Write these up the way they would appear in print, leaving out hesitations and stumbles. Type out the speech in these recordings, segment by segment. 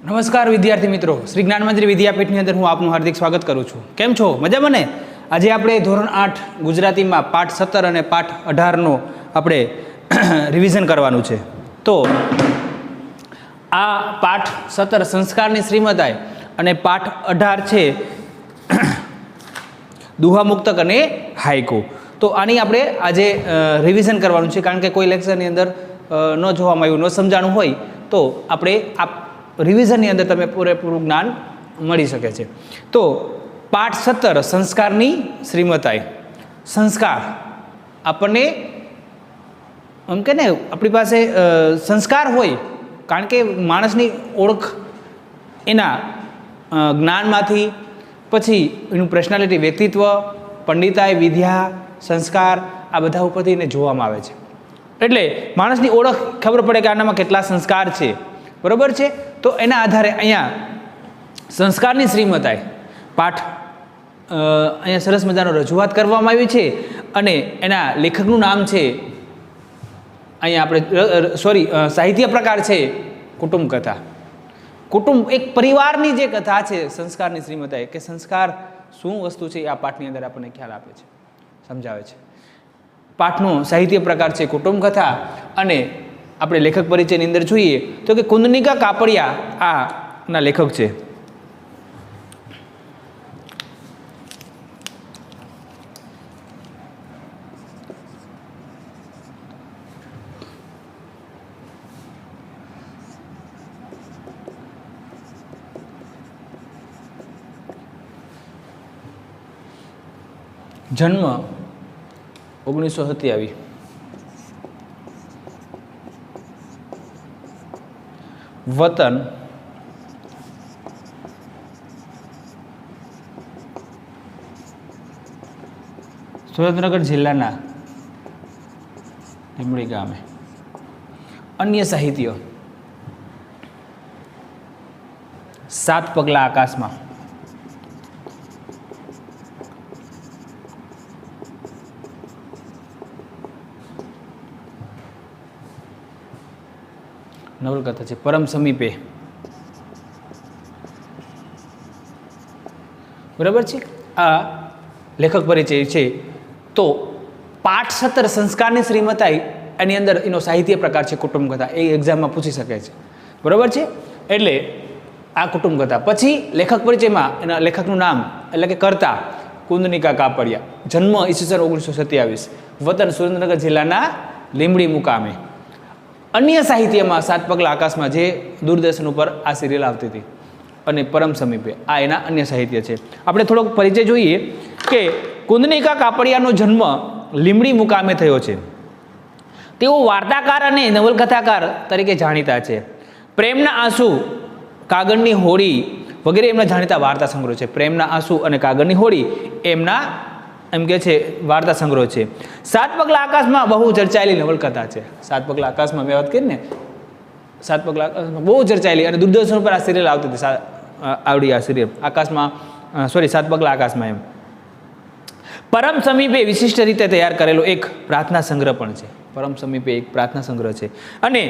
નમસ્કાર વિદ્યાર્થી મિત્રો, શ્રી જ્ઞાન મંદિર વિદ્યાપીઠની અંદર હું આપનું હાર્દિક સ્વાગત કરું છું. કેમ છો? મજામાં ને? આજે આપણે ધોરણ 8 ગુજરાતીમાં પાઠ 17 અને પાઠ 18નો આપણે રિવિઝન કરવાનું છે. તો આ પાઠ 17 સંસ્કારની શ્રીમતાઈ અને પાઠ 18 છે દુહા મુક્તક અને હાઈકુ. તો આની આપણે આજે રિવિઝન કરવાનું છે, કારણ કે કોઈ લેક્ચરની અંદર ન જોવામાં આવ્યું, ન સમજાણું હોય તો આપણે આ રિવિઝનની અંદર તમે પૂરેપૂરું જ્ઞાન મળી શકે છે. તો પાઠ 17 સંસ્કારની શ્રીમતાઈ. સંસ્કાર આપણને એમ કે ને, આપણી પાસે સંસ્કાર હોય, કારણ કે માણસની ઓળખ એના જ્ઞાનમાંથી, પછી એનું પર્સનાલિટી, વ્યક્તિત્વ, પંડિતાઈ, વિદ્યા, સંસ્કાર, આ બધા ઉપરથી એને જોવામાં આવે છે. એટલે માણસની ઓળખ ખબર પડે કે આનામાં કેટલા સંસ્કાર છે, બરાબર છે. તો એના આધારે અહીંયા સંસ્કારની શ્રીમતાઈ પાઠ અહીંયા સરસ મજાનો રજૂઆત કરવામાં આવી છે, અને એના લેખકનું નામ છે અહીંયા આપણે સાહિત્ય પ્રકાર છે કુટુંબ કથા. કુટુંબ એક પરિવારની જે કથા છે સંસ્કારની શ્રીમતાઈ, કે સંસ્કાર શું વસ્તુ છે એ આ પાઠની અંદર આપણને ખ્યાલ આપે છે, સમજાવે છે. પાઠનો સાહિત્ય પ્રકાર છે કુટુંબ કથા, અને આપણે લેખક પરિચયની અંદર જોઈએ તો કે કુંદનિકા કાપડિયા આના લેખક છે. જન્મ 1927. વતન સુરેન્દ્રનગર જિલ્લાના લીંબડી ગામે. અન્ય સાહિત્ય: 7 પગલા આકાશમાં, નવલકથા છે પરમ સમીપે, બરાબર છે. આ લેખક પરિચય છે. તો પાઠ 17 સંસ્કારની શ્રીમતાઈ, એની અંદર એનો સાહિત્ય પ્રકાર છે કુટુંબ કથા. એ એક્ઝામમાં પૂછી શકે છે, બરાબર છે. એટલે આ કુટુંબ કથા. પછી લેખક પરિચયમાં એના લેખકનું નામ એટલે કે કર્તા કુંદનિકા કાપડિયા. જન્મ ઈસવીસન 1927. વતન સુરેન્દ્રનગર જિલ્લાના લીંબડી મુકામે. અન્ય સાહિત્યમાં 7 પગલા આકાશમાં, જે દૂરદર્શન ઉપર આ સિરિયલ આવતી હતી, અને પરમ સમીપે, આ એના અન્ય સાહિત્ય છે. આપણે થોડોક પરિચય જોઈએ કે કુંદનિકા કાપડિયાનો જન્મ લીંબડી મુકામે થયો છે. તેઓ વાર્તાકાર અને નવલકથાકાર તરીકે જાણીતા છે. પ્રેમના આંસુ, કાગળની હોડી વગેરે એમના જાણીતા વાર્તા સંગ્રહ છે. પ્રેમના આંસુ અને કાગળની હોડી એમના એમ કે છે વાર્તા સંગ્રહ છે. 7 પગલા આકાશમાં બહુ ચર્ચાયેલી નવલકથા છે. 7 પગલા આકાશમાં મેં વાત કરી ને, 7 પગલા આકાશમાં બહુ ચર્ચાયેલી, અને દૂરદર્શન પર આ સિરિયલ આવતી હતી. આવડી આ સિરિયલ આકાશમાં, 7 પગલા આકાશમાં. એમ પરમ સમીપે વિશિષ્ટ રીતે તૈયાર કરેલો એક પ્રાર્થના સંગ્રહ પણ છે. પરમ સમીપે એક પ્રાર્થના સંગ્રહ છે. અને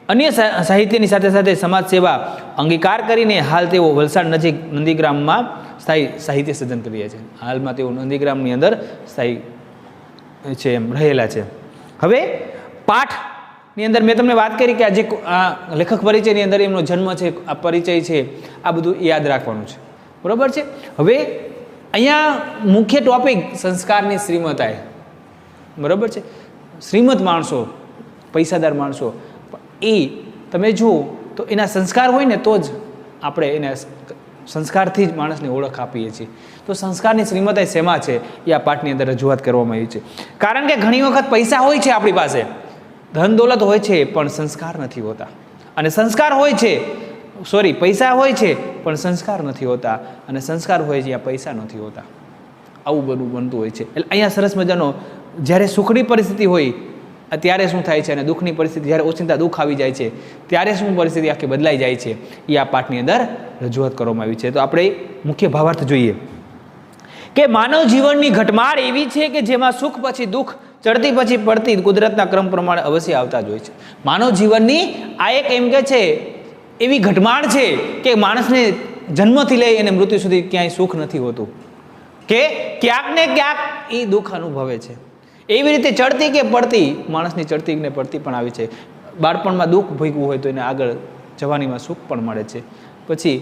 અન્ય સાહિત્યની સાથે સાથે સમાજ સેવા અંગીકાર કરીને હાલ તેઓ વલસાડ નજીક નંદીગ્રામમાં સ્થાયી સાહિત્ય સર્જન કરીએ છે. હાલમાં તેઓ નંદીગ્રામની અંદર સ્થાયી છે, એમ રહેલા છે. હવે પાઠની અંદર મેં તમને વાત કરી કે આજે આ લેખક પરિચયની અંદર એમનો જન્મ છે, આ પરિચય છે, આ બધું યાદ રાખવાનું છે, બરાબર છે. હવે અહીંયા મુખ્ય ટોપિક સંસ્કારની શ્રીમતાઈ, બરાબર છે. શ્રીમંત માણસો, પૈસાદાર માણસો, એ તમે જુઓ તો એના સંસ્કાર હોય ને તો જ આપણે એને સંસ્કારથી જ માણસને ઓળખ આપીએ છીએ. તો સંસ્કારની શ્રીમતાઈ શેમાં છે એ આ પાઠની અંદર રજૂઆત કરવામાં આવી છે. કારણ કે ઘણી વખત પૈસા હોય છે આપણી પાસે, ધન દોલત હોય છે, પણ સંસ્કાર નથી હોતા. અને સંસ્કાર હોય છે, પૈસા હોય છે પણ સંસ્કાર નથી હોતા, અને સંસ્કાર હોય છે, આ પૈસા નથી હોતા. આવું બધું બનતું હોય છે. એટલે અહીંયા સરસ મજાનો, જ્યારે સુખની પરિસ્થિતિ હોય ત્યારે શું થાય છે, અને દુઃખની પરિસ્થિતિ, જ્યારે ઓચિંતા દુઃખ આવી જાય છે ત્યારે શું પરિસ્થિતિ આખી બદલાઈ જાય છે, એ આ પાઠની અંદર રજૂઆત કરવામાં આવી છે. તો આપણે મુખ્ય ભાવાર્થ જોઈએ કે માનવ જીવનની ઘટમાળ એવી છે કે જેમાં સુખ પછી દુઃખ, ચડતી પછી પડતી કુદરતના ક્રમ પ્રમાણે અવશ્ય આવતા જ હોય છે. માનવ જીવનની આ એક એમ કે છે એવી ઘટમાળ છે કે માણસને જન્મથી લઈ અને મૃત્યુ સુધી ક્યાંય સુખ નથી હોતું, કે ક્યાંક ને ક્યાંક એ દુઃખ અનુભવે છે. એવી રીતે ચડતી કે પડતી, માણસની ચડતી ને પડતી પણ આવી છે. બાળપણમાં દુઃખ ભોગવું હોય તો એને આગળ જવાનીમાં સુખ પણ મળે છે. પછી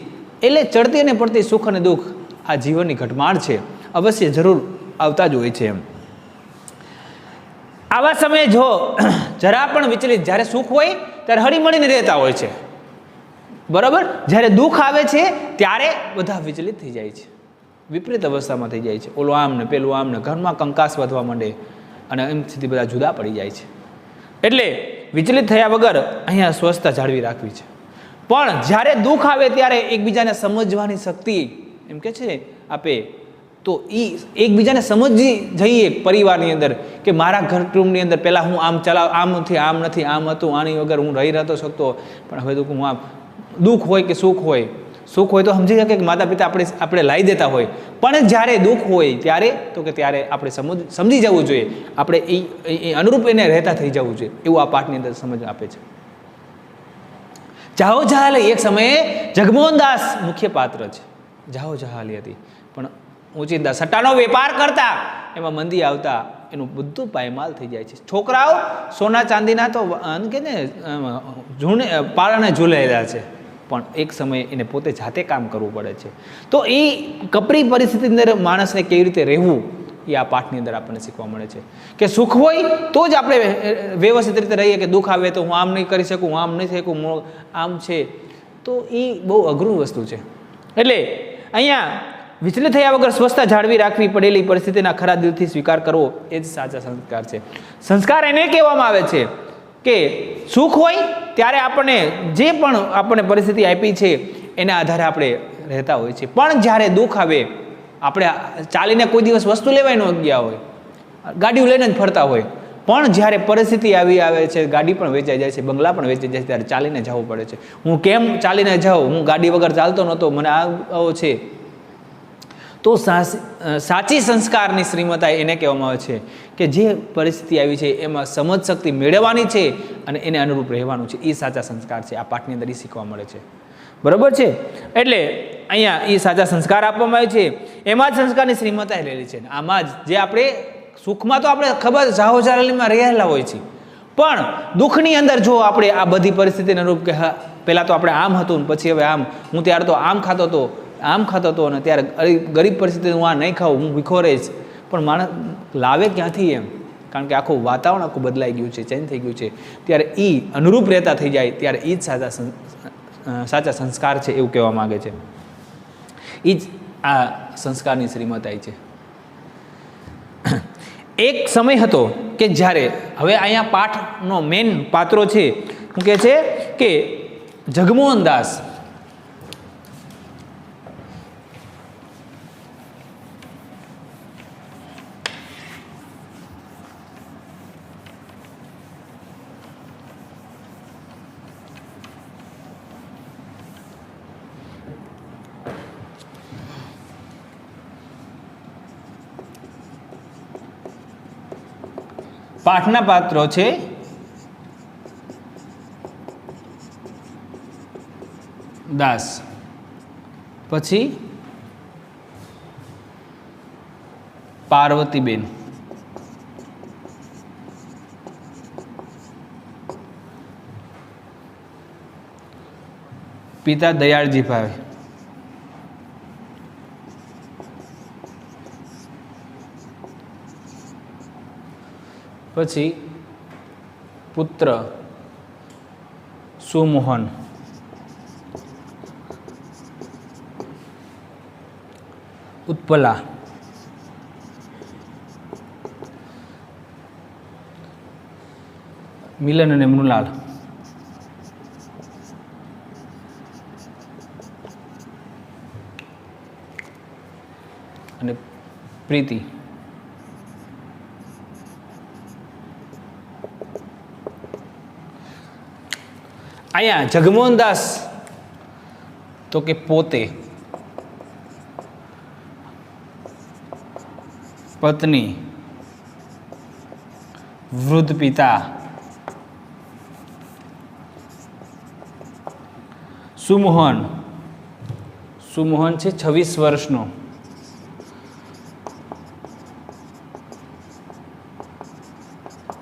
એટલે ચડતી અને પડતી સુખ અને દુઃખ આ જીવનની ઘટમાળ છે, અવશ્ય જરૂર આવતા જ હોય છે. એમ આવા સમયે જો જરા પણ વિચલિત, જ્યારે સુખ હોય ત્યારે હળીમળીને રહેતા હોય છે, બરાબર. જ્યારે દુઃખ આવે છે ત્યારે બધા વિચલિત થઈ જાય છે, વિપરીત અવસ્થામાં થઈ જાય છે. ઓલો આમ ને પેલું આમ ને, ઘરમાં કંકાસ વધવા માંડે અને એમ સુધી બધા જુદા પડી જાય છે. એટલે વિચલિત થયા વગર અહીંયા સ્વસ્થતા જાળવી રાખવી છે. પણ જ્યારે દુઃખ આવે ત્યારે એકબીજાને સમજવાની શક્તિ એમ કે છે આપે, તો એ એકબીજાને સમજી જઈએ પરિવારની અંદર કે મારા ઘર કુટુંબની અંદર પહેલાં હું આમ આમથી આમ નથી, આમ હતું, આની વગર હું રહી નહોતો શકતો, પણ હવે તો હું આમ, દુઃખ હોય કે સુખ હોય તો સમજી શકે કે માતા પિતા આપણે લાવી દેતા હોય, પણ જ્યારે દુઃખ હોય ત્યારે તો કે ત્યારે આપણે સમજી જવું જોઈએ, આપણે એ અનુરૂપ એને રહેતા થઈ જવું જોઈએ, એવું આ પાઠની અંદર સમજ આપે છે. જાહો જહાલી, એક સમયે જગમોહનદાસ મુખ્ય પાત્ર છે. જાહો જહાલી હતી, પણ ઓચિંતા સટ્ટાનો વેપાર કરતા, એમાં મંદી આવતા એનું બધું પાયમાલ થઈ જાય છે. છોકરાઓ સોના ચાંદીના તો કે ને પારણે ઝૂલેલા છે, પણ એક સમયે એને પોતે જાતે કામ કરવું પડે છે. તો એ કપરી પરિસ્થિતિની અંદર માણસને કેવી રીતે રહેવું એ આ પાઠની અંદર આપણને શીખવા મળે છે. કે સુખ હોય તો જ આપણે વ્યવસ્થિત રીતે રહીએ, કે દુઃખ આવે તો હું આમ નહીં કરી શકું, હું આમ નહીં થઈ શકું, આમ છે, તો એ બહુ અઘરું વસ્તુ છે. એટલે અહીંયા વિચલિત થયા વગર સ્વસ્થતા જાળવી રાખવી, પડેલી પરિસ્થિતિના ખરા દિલથી સ્વીકાર કરવો, એ જ સાચા સંસ્કાર છે. સંસ્કાર એને કહેવામાં આવે છે કે સુખ હોય ત્યારે આપણને જે પણ આપણને પરિસ્થિતિ આપી છે એના આધારે આપણે રહેતા હોય છે, પણ જ્યારે દુઃખ આવે, આપણે ચાલીને કોઈ દિવસ વસ્તુ લેવાય ન ગયા હોય, ગાડીઓ લઈને જ ફરતા હોય, પણ જ્યારે પરિસ્થિતિ આવે છે, ગાડી પણ વેચાઈ જાય છે, બંગલા પણ વેચાઈ જાય છે, ત્યારે ચાલીને જવું પડે છે. હું કેમ ચાલીને જાઉં, હું ગાડી વગર ચાલતો નહોતો, મને આવો છે. તો સાચી સંસ્કારની શ્રીમતા એને કહેવામાં આવે છે કે જે પરિસ્થિતિ આવી છે એમાં સમજ શક્તિ મેળવવાની છે અને એને અનુરૂપ રહેવાનું છે. એ સાચા સંસ્કાર છે. આ પાઠની અંદર એ શીખવા મળે છે, બરાબર છે. એટલે અહીંયા એ સાચા સંસ્કાર આપવામાં આવે છે, એમાં જ સંસ્કારની શ્રીમતા રહેલી છે. આમાં જ જે આપણે સુખમાં તો આપણે ખબર જાહો જહાલીમાં રહેલા હોય છે, પણ દુઃખની અંદર જો આપણે આ બધી પરિસ્થિતિને અનુરૂપ કે હા પહેલાં તો આપણે આમ હતું ને પછી હવે આમ, હું ત્યારે તો આમ ખાતો હતો અને ત્યારે ગરીબ પરિસ્થિતિ હું આ નહીં ખાઉં, હું ભીખો રહીશ, પણ માણસ લાવે ક્યાંથી એમ, કારણ કે આખું વાતાવરણ આખું બદલાઈ ગયું છે, ચેન્જ થઈ ગયું છે. ત્યારે એ અનુરૂપ રહેતા થઈ જાય ત્યારે એ જ સાચા સંસ્કાર છે એવું કહેવા માગે છે. એ જ આ સંસ્કારની શ્રીમતાઈ છે. એક સમય હતો કે જ્યારે, હવે અહીંયા પાઠનો મેઇન પાત્રો છે, શું કહે છે કે જગમોહનદાસ પાઠના પાત્રો છે દાસ, પછી પાર્વતીબેન, પિતા દયાળજીભાઈ, પછી પુત્ર સુમોહન, ઉત્પલા, મિલન અને મૃણાલ, અને પ્રીતિ. અહીંયા જગમોહનદાસ તો કે પોતે, પત્ની, વૃદ્ધ પિતા, સુમોહન. સુમોહન છે 26 વર્ષનો.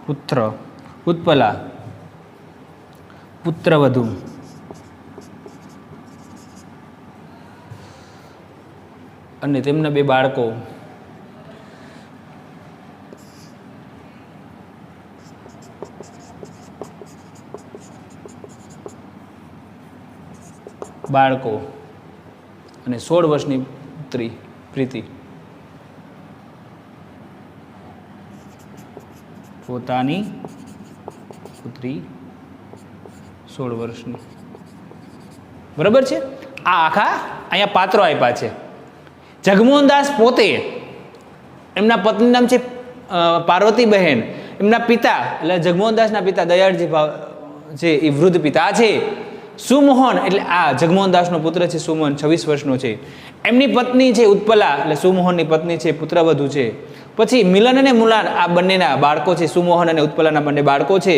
પુત્ર ઉત્પલા પુત્રવધુ. અને તેમના 2 બાળકો. અને 16 વર્ષની પુત્રી પ્રીતિ. પોતાની પુત્રી 16 વર્ષની. બરાબર છે. આ આખા અહીંયા પાત્રો આપ્યા છે. જગમોહનદાસ પોતે, એમના પત્ની નામ છે પાર્વતીબહેન, એમના પિતા એટલે જગમોહનદાસના પિતા દયાળજી છે એ વૃદ્ધ પિતા છે. સુમોહન એટલે આ જગમોહનદાસનો પુત્ર છે સુમોહન, 26 વર્ષનો છે. એમની પત્ની છે ઉત્પલા એટલે સુમોહનની પત્ની છે, પુત્રવધુ છે. પછી મિલન અને મુલાન આ બંનેના બાળકો છે, સુમોહન અને ઉત્પલાના બંને બાળકો છે.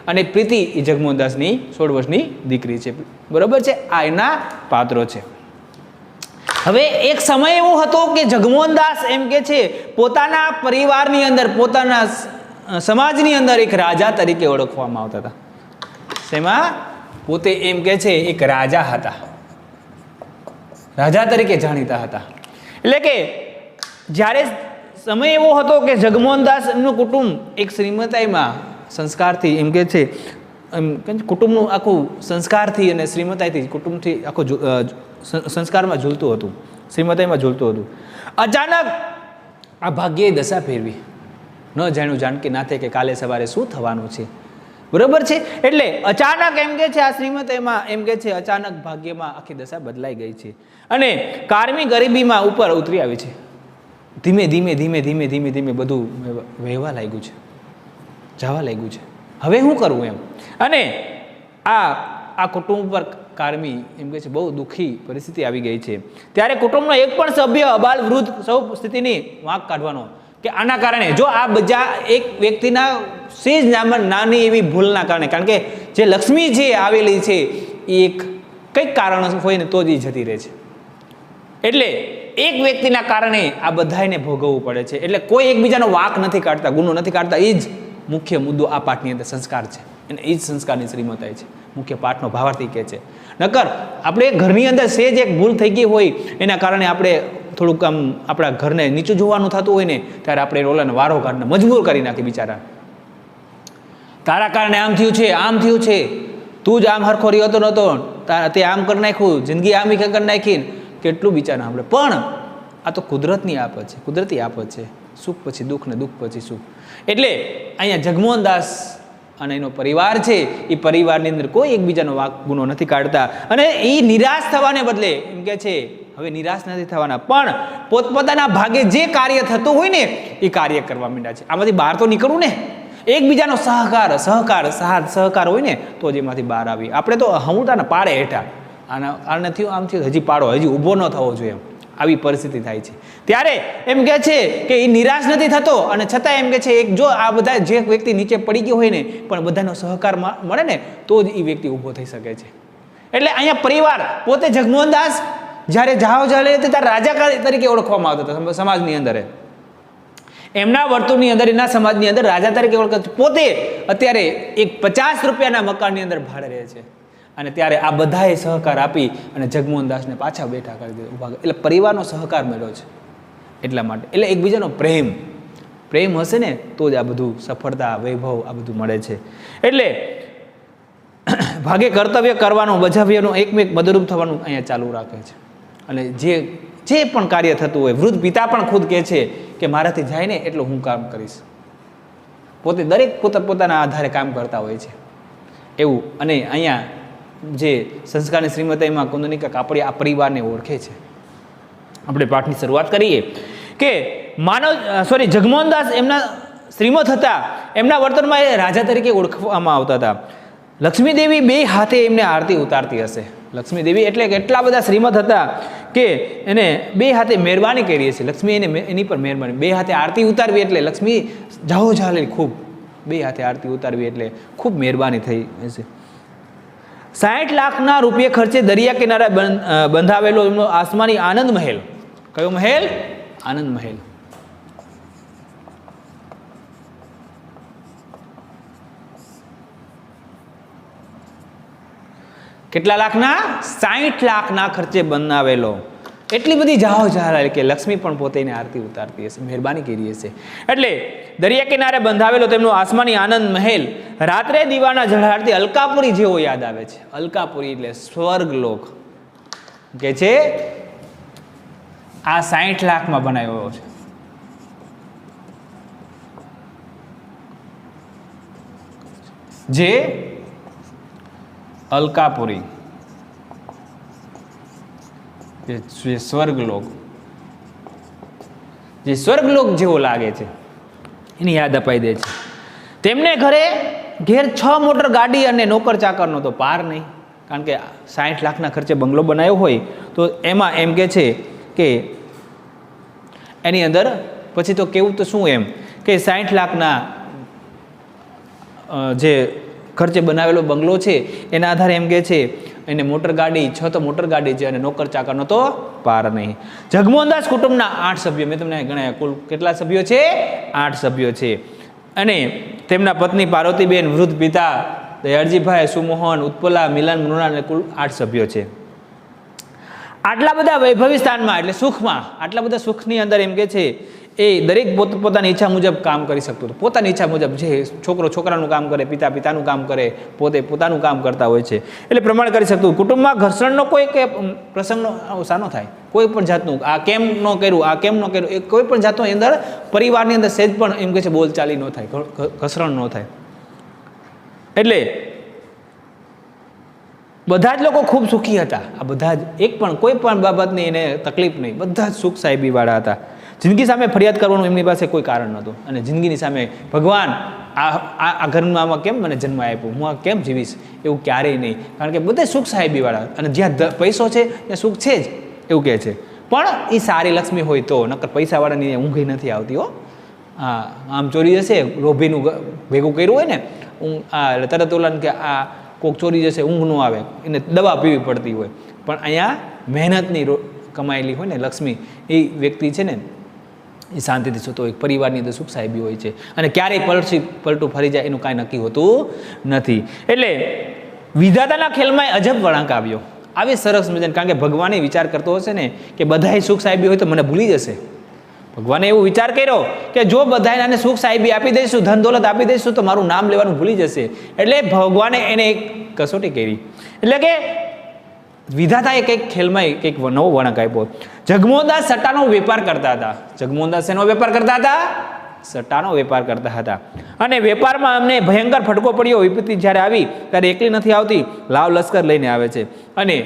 અને પ્રીતિ એ જગમોહનદાસની 16 વર્ષની દીકરી છે. બરાબર છે. આ એના પાત્રો છે. હવે એક સમય એવો હતો કે જગમોહનદાસ એમ કે છે પોતાના પરિવારની અંદર, પોતાના સમાજની અંદર એક રાજા તરીકે ઓળખવામાં આવતા હતા. શેમાં? પોતે એમ કે છે એક રાજા હતા, રાજા તરીકે જાણીતા હતા. એટલે કે જ્યારે સમય એવો હતો કે જગમોહનદાસ એમનું કુટુંબ એક શ્રીમતાઈમાં સંસ્કારથી એમ કે છે કુટુંબનું આખું સંસ્કારથી અને શ્રીમતાઈથી કુટુંબથી આખું સંસ્કારમાં ઝૂલતું હતું, શ્રીમતાઈમાં ઝૂલતું હતું. અચાનક આ ભાગ્યે દશા ફેરવી. ન જાણ્યું જાનકી નાથે કે કાલે સવારે શું થવાનું છે. બરાબર છે. એટલે અચાનક એમ કે છે આ શ્રીમતાઈમાં એમ કે છે અચાનક ભાગ્યમાં આખી દશા બદલાઈ ગઈ છે અને કારમી ગરીબીમાં ઉપર ઉતરી આવી છે. ધીમે ધીમે ધીમે ધીમે ધીમે ધીમે બધું વહેવા લાગ્યું છે, જવા લાગ્યું છે. હવે શું કરવું એમ. અને આ કુટુંબ પર કારમી એમ કે છે બહુ દુઃખી પરિસ્થિતિ આવી ગઈ છે. ત્યારે કુટુંબનો એક પણ સભ્ય અબાલ વૃદ્ધ સૌ સ્થિતિની વાંક કાઢવાનો કે આના કારણે જો આ બધા એક વ્યક્તિના સેજ નાની એવી ભૂલના કારણે, કારણ કે જે લક્ષ્મી જે આવેલી છે એ એક કંઈક કારણ હોય ને તો જ એ જતી રહે છે. એટલે એક વ્યક્તિના કારણે આ બધાને ભોગવવું પડે છે. એટલે કોઈ એકબીજાનો વાંક નથી કાઢતા, ગુનો નથી કાઢતા. એ જ મુખ્ય મુદ્દો આ પાઠની અંદર સંસ્કાર છે અને એ જ સંસ્કારની શ્રીમતાઈ છે. મુખ્ય પાઠનો ભાવાર્થી કહે છે. નકર આપણે ઘરની અંદર સેજ એક ભૂલ થઈ ગઈ હોય એના કારણે આપણે થોડુંક આમ આપણા ઘરને નીચું જોવાનું થતું હોય ને ત્યારે આપણે ઓલાને વારો કાઢને મજબૂર કરી નાખી બિચારા. તારા કારણે આમ થયું છે, આમ થયું છે, તું જ આમ હરખો રહ્યો હતો નહોતો, તે આમ કરી નાખ્યું, જિંદગી આમ કરી નાખી, કેટલું બિચારા આપણે. પણ આ તો કુદરતની આફત છે, કુદરતી આફત છે. સુખ પછી દુઃખ ને દુઃખ પછી સુખ. એટલે અહીંયા જગમોહનદાસ અને એનો પરિવાર છે એ પરિવારની અંદર કોઈ એકબીજાનો વાંક ગુનો નથી કાઢતા અને એ નિરાશ થવાને બદલે એમ કે છે હવે નિરાશ નથી થવાના, પણ પોતપોતાના ભાગે જે કાર્ય થતું હોય ને એ કાર્ય કરવા માંડ્યા છે. આમાંથી બહાર તો નીકળવું ને, એકબીજાનો સહકાર હોય ને તો જ એમાંથી બહાર આવી. આપણે તો હમુતાને પાડે હેઠા, આને થયું આમ થયું, હજી પાડો, હજી ઊભો ન થવો જોઈએ એમ આવી પરિસ્થિતિ થાય છે. ત્યારે એમ કે છે કે એ નિરાશ નથી થતો અને છતાં એમ કે છે એક જો આ બધા જે વ્યક્તિ નીચે પડી ગયો હોય ને પણ બધાનો સહકાર મળે ને તો જ એ વ્યક્તિ ઊભો થઈ શકે છે. એટલે અહીંયા પરિવાર પોતે જગમોહનદાસ જ્યારે જાઓ ચાલે ત્યારે રાજા તરીકે ઓળખવામાં આવતા હતા સમાજની અંદર. એમના વર્તુળની અંદર, એના સમાજની અંદર રાજા તરીકે ઓળખાતા. પોતે અત્યારે એક 50 રૂપિયાના મકાનની અંદર ભાડે રહે છે અને ત્યારે આ બધાએ સહકાર આપી અને જગમોહનદાસને પાછા બેઠા કરી દીધા, ઊભા. એટલે પરિવારનો સહકાર મળ્યો છે એટલા માટે. એટલે એકબીજાનો પ્રેમ હશે ને તો જ આ બધું સફળતા, વૈભવ આ બધું મળે છે. એટલે ભાગે કર્તવ્ય કરવાનું, બજાવ્યનું એકમેક મદદરૂપ થવાનું અહીંયા ચાલુ રાખે છે. અને જે પણ કાર્ય થતું હોય, વૃદ્ધ પિતા પણ ખુદ કહે છે કે મારાથી જાય ને એટલું હું કામ કરીશ. પોતે દરેક પોતાના આધારે કામ કરતા હોય છે એવું. અને અહીંયા જે સંસ્કારની શ્રીમતાઈમાં કુંદનિકા કાપડિયા આ પરિવારને ઓળખે છે. આપણે પાઠની શરૂઆત કરીએ કે જગમોહનદાસ એમના શ્રીમત હતા, એમના વર્તનમાં એ રાજા તરીકે ઓળખવામાં આવતા હતા. લક્ષ્મીદેવી 2 હાથે એમને આરતી ઉતારતી હશે. લક્ષ્મીદેવી એટલે કે એટલા બધા શ્રીમત હતા કે એને 2 હાથે મહેરબાની કરી હશે. લક્ષ્મી એની પર મહેરબાની, 2 હાથે આરતી ઉતારવી એટલે લક્ષ્મી જાઓ ચાલે ખૂબ 2 હાથે આરતી ઉતારવી એટલે ખૂબ મહેરબાની થઈ હશે. ₹60 લાખના ખર્ચે દરિયા કિનારે બંધાવેલો એમનો આસમાની આનંદ મહેલ. કયો મહેલ? આનંદ મહેલ. કેટલા લાખના? 60 લાખના ખર્ચે બનાવેલો. એટલી બધી જાહો જહાલ કે લક્ષ્મી પણ પોતે એને આરતી ઉતારતી હશે, મહેરબાની કરી હશે. એટલે દરિયા કિનારે બંધાવેલો તેમનો આસમાની આનંદ મહેલ રાત્રે દીવાના ઝળાળતી અલકાપુરી જેવો યાદ આવે છે. અલકાપુરી એટલે સ્વર્ગલોક કે છે. આ 60 લાખમાં બનાવ્યો છે. જે અલકાપુરી જે સ્વર્ગલોક, જે સ્વર્ગલોક જેવો લાગે છે એની યાદ અપાઈ દે છે. તેમને ઘેર 6 મોટર ગાડી અને નોકર ચાકરનો તો પાર નહીં. કારણ કે 60 લાખના ખર્ચે બંગલો બનાવ્યો હોય તો એમાં એમ કે છે કે એની અંદર પછી તો કેવું તો શું એમ કે 60 લાખના જે ખર્ચે બનાવેલો બંગલો છે એના આધારે એમ કે છે એને મોટર ગાડી 6 તો મોટર ગાડી છે અને નોકર ચાકરનો તો પાર નહીં. જગમોહનદાસ કુટુંબના 8 સભ્યો, મેં તમને ગણાયા, કુલ કેટલા સભ્યો છે? 8 સભ્યો છે. અને તેમના પત્ની પાર્વતીબેન, વૃદ્ધ પિતા દયાળજીભાઈ, સુમોહન, ઉત્પલા, મિલન, મૃણાલ અને કુલ 8 સભ્યો છે. આટલા બધા વૈભવી સ્થાનમાં એટલે સુખમાં, આટલા બધા સુખની અંદર એમ કે છે એ દરેક પોતાની ઈચ્છા મુજબ કામ કરી શકતો હતો. પોતાની ઈચ્છા મુજબ, જે છોકરો છોકરાનું કામ કરે, પિતા પિતાનું કામ કરે, પોતે પોતાનું કામ કરતા હોય છે એટલે પ્રમાણ કરી શકતું. કુટુંબમાં ઘર્ષણનો કોઈ કે પ્રસંગનો સાનો થાય, કોઈ પણ જાતનું આ કેમ ન કર્યું, આ કેમ ન કર્યું, એ કોઈ પણ જાતનો અંદર પરિવારની અંદર સહેજ પણ એમ કે છે બોલચાલી ન થાય, ઘર્ષણ ન થાય. એટલે બધા જ લોકો ખૂબ સુખી હતા. આ બધા જ એક પણ કોઈ પણ બાબતની એને તકલીફ નહીં, બધા જ સુખ સાહેબીવાળા હતા. જિંદગી સામે ફરિયાદ કરવાનું એમની પાસે કોઈ કારણ નહોતું. અને જિંદગીની સામે ભગવાન આ ઘરમાં આમાં કેમ મને જન્મ આપ્યો, હું આ કેમ જીવીશ, એવું ક્યારેય નહીં. કારણ કે બધા સુખ સાહેબીવાળા, અને જ્યાં પૈસો છે ત્યાં સુખ છે જ એવું કહે છે. પણ એ સારી લક્ષ્મી હોય તો, નકર પૈસાવાળાની ઊંઘ નથી આવતી હો. હા, આમ ચોરી જશે, લોભીનું ભેગું કર્યું હોય ને, આ તરત ઓલાને કે આ કોઈક ચોરી જશે, ઊંઘ ન આવે, એને દવા પીવી પડતી હોય. પણ અહીંયા મહેનતની કમાયેલી હોય ને લક્ષ્મી, એ વ્યક્તિ છે ને એ શાંતિથી સૂતો હોય. પરિવારની અંદર સુખ સાહેબી હોય છે અને ક્યારેય પલટું ફરી જાય એનું કાંઈ નક્કી હોતું નથી. એટલે વિધાતાના ખેલમાં અજબ વળાંક આવ્યો. આવી સરસ મજાને, કારણ કે ભગવાને વિચાર કરતો હશે ને કે બધાય સુખ સાહેબી હોય તો મને ભૂલી જશે. ભગવાને એવો વિચાર કર્યો કે જો બધાને સુખ સાહેબી આપી દઈશું, ધન દોલત આપી દઈશું તો મારું નામ લેવાનું ભૂલી જશે. એટલે ભગવાને એને એક કસોટી કરી. એટલે કે વિધાતાએ કંઈક ખેલમાં કંઈક નવો વળાંક આપ્યો. જગમોહનદાસ સટ્ટાનો વેપાર કરતા હતા. જગમોહનદાસ એનો વેપાર કરતા હતા? સટ્ટાનો વેપાર કરતા હતા. અને વેપારમાં અમને ભયંકર ફટકો પડ્યો. વિપત્તિ જ્યારે આવી ત્યારે એકલી નથી આવતી, લાવ લશ્કર લઈને આવે છે. અને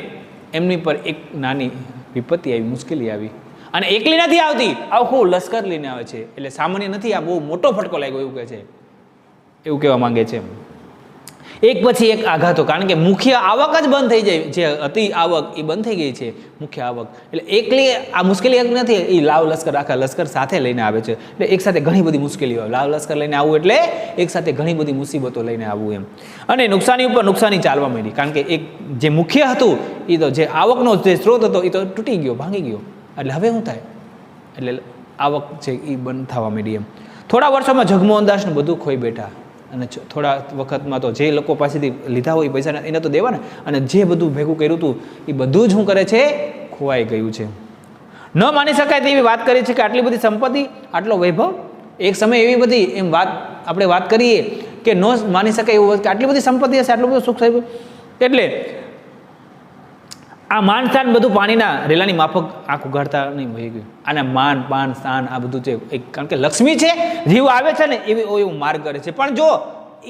એમની પર એક નાની વિપત્તિ આવી, મુશ્કેલી આવી, અને એકલી નથી આવતી, આખું લશ્કર લઈને આવે છે. એટલે સામાન્ય નથી, આ બહુ મોટો ફટકો લાગ્યો એવું કહે છે, એવું કહેવા માંગે છે. એક પછી એક આઘાતો, કારણ કે મુખ્ય આવક જ બંધ થઈ જાય, જે હતી આવક એ બંધ થઈ ગઈ છે, મુખ્ય આવક. એટલે એકલી આ મુશ્કેલી એક નથી, એ લાવ લશ્કર આખા લશ્કર સાથે લઈને આવે છે. એટલે એક સાથે ઘણી બધી મુશ્કેલીઓ, લાવ લશ્કર લઈને આવવું એટલે એક સાથે ઘણી બધી મુસીબતો લઈને આવવું એમ. અને નુકસાની ઉપર નુકસાની ચાલવા માંડી, કારણ કે એક જે મુખ્ય હતું એ તો જે આવકનો જે સ્ત્રોત હતો એ તો તૂટી ગયો, ભાંગી ગયો. એટલે હવે શું થાય? એટલે આવક છે એ બંધ થવા માંડી એમ. થોડા વર્ષોમાં જગમોહનદાસનું બધું ખોઈ બેઠા. અને થોડા વખતમાં તો જે લોકો પાસેથી લીધા હોય પૈસા એને તો દેવાના, અને જે બધું ભેગું કર્યું હતું એ બધું જ શું કરે છે? ખોવાઈ ગયું છે. ન માની શકાય તેવી વાત કરી છે કે આટલી બધી સંપત્તિ, આટલો વૈભવ, એક સમય એવી બધી એમ વાત આપણે વાત કરીએ કે ન માની શકાય એવું કે આટલી બધી સંપત્તિ હશે, આટલું બધું સુખ થયું. એટલે આ માન સ્થાન બધું પાણીના રેલાની માફક આંખ ઉઘાડતા નહીં વહી ગયું. અને માન પાન સ્થાન આ બધું છે એક, કારણ કે લક્ષ્મી છે, જીવ આવે છે ને એવું માર્ગ કરે છે. પણ જો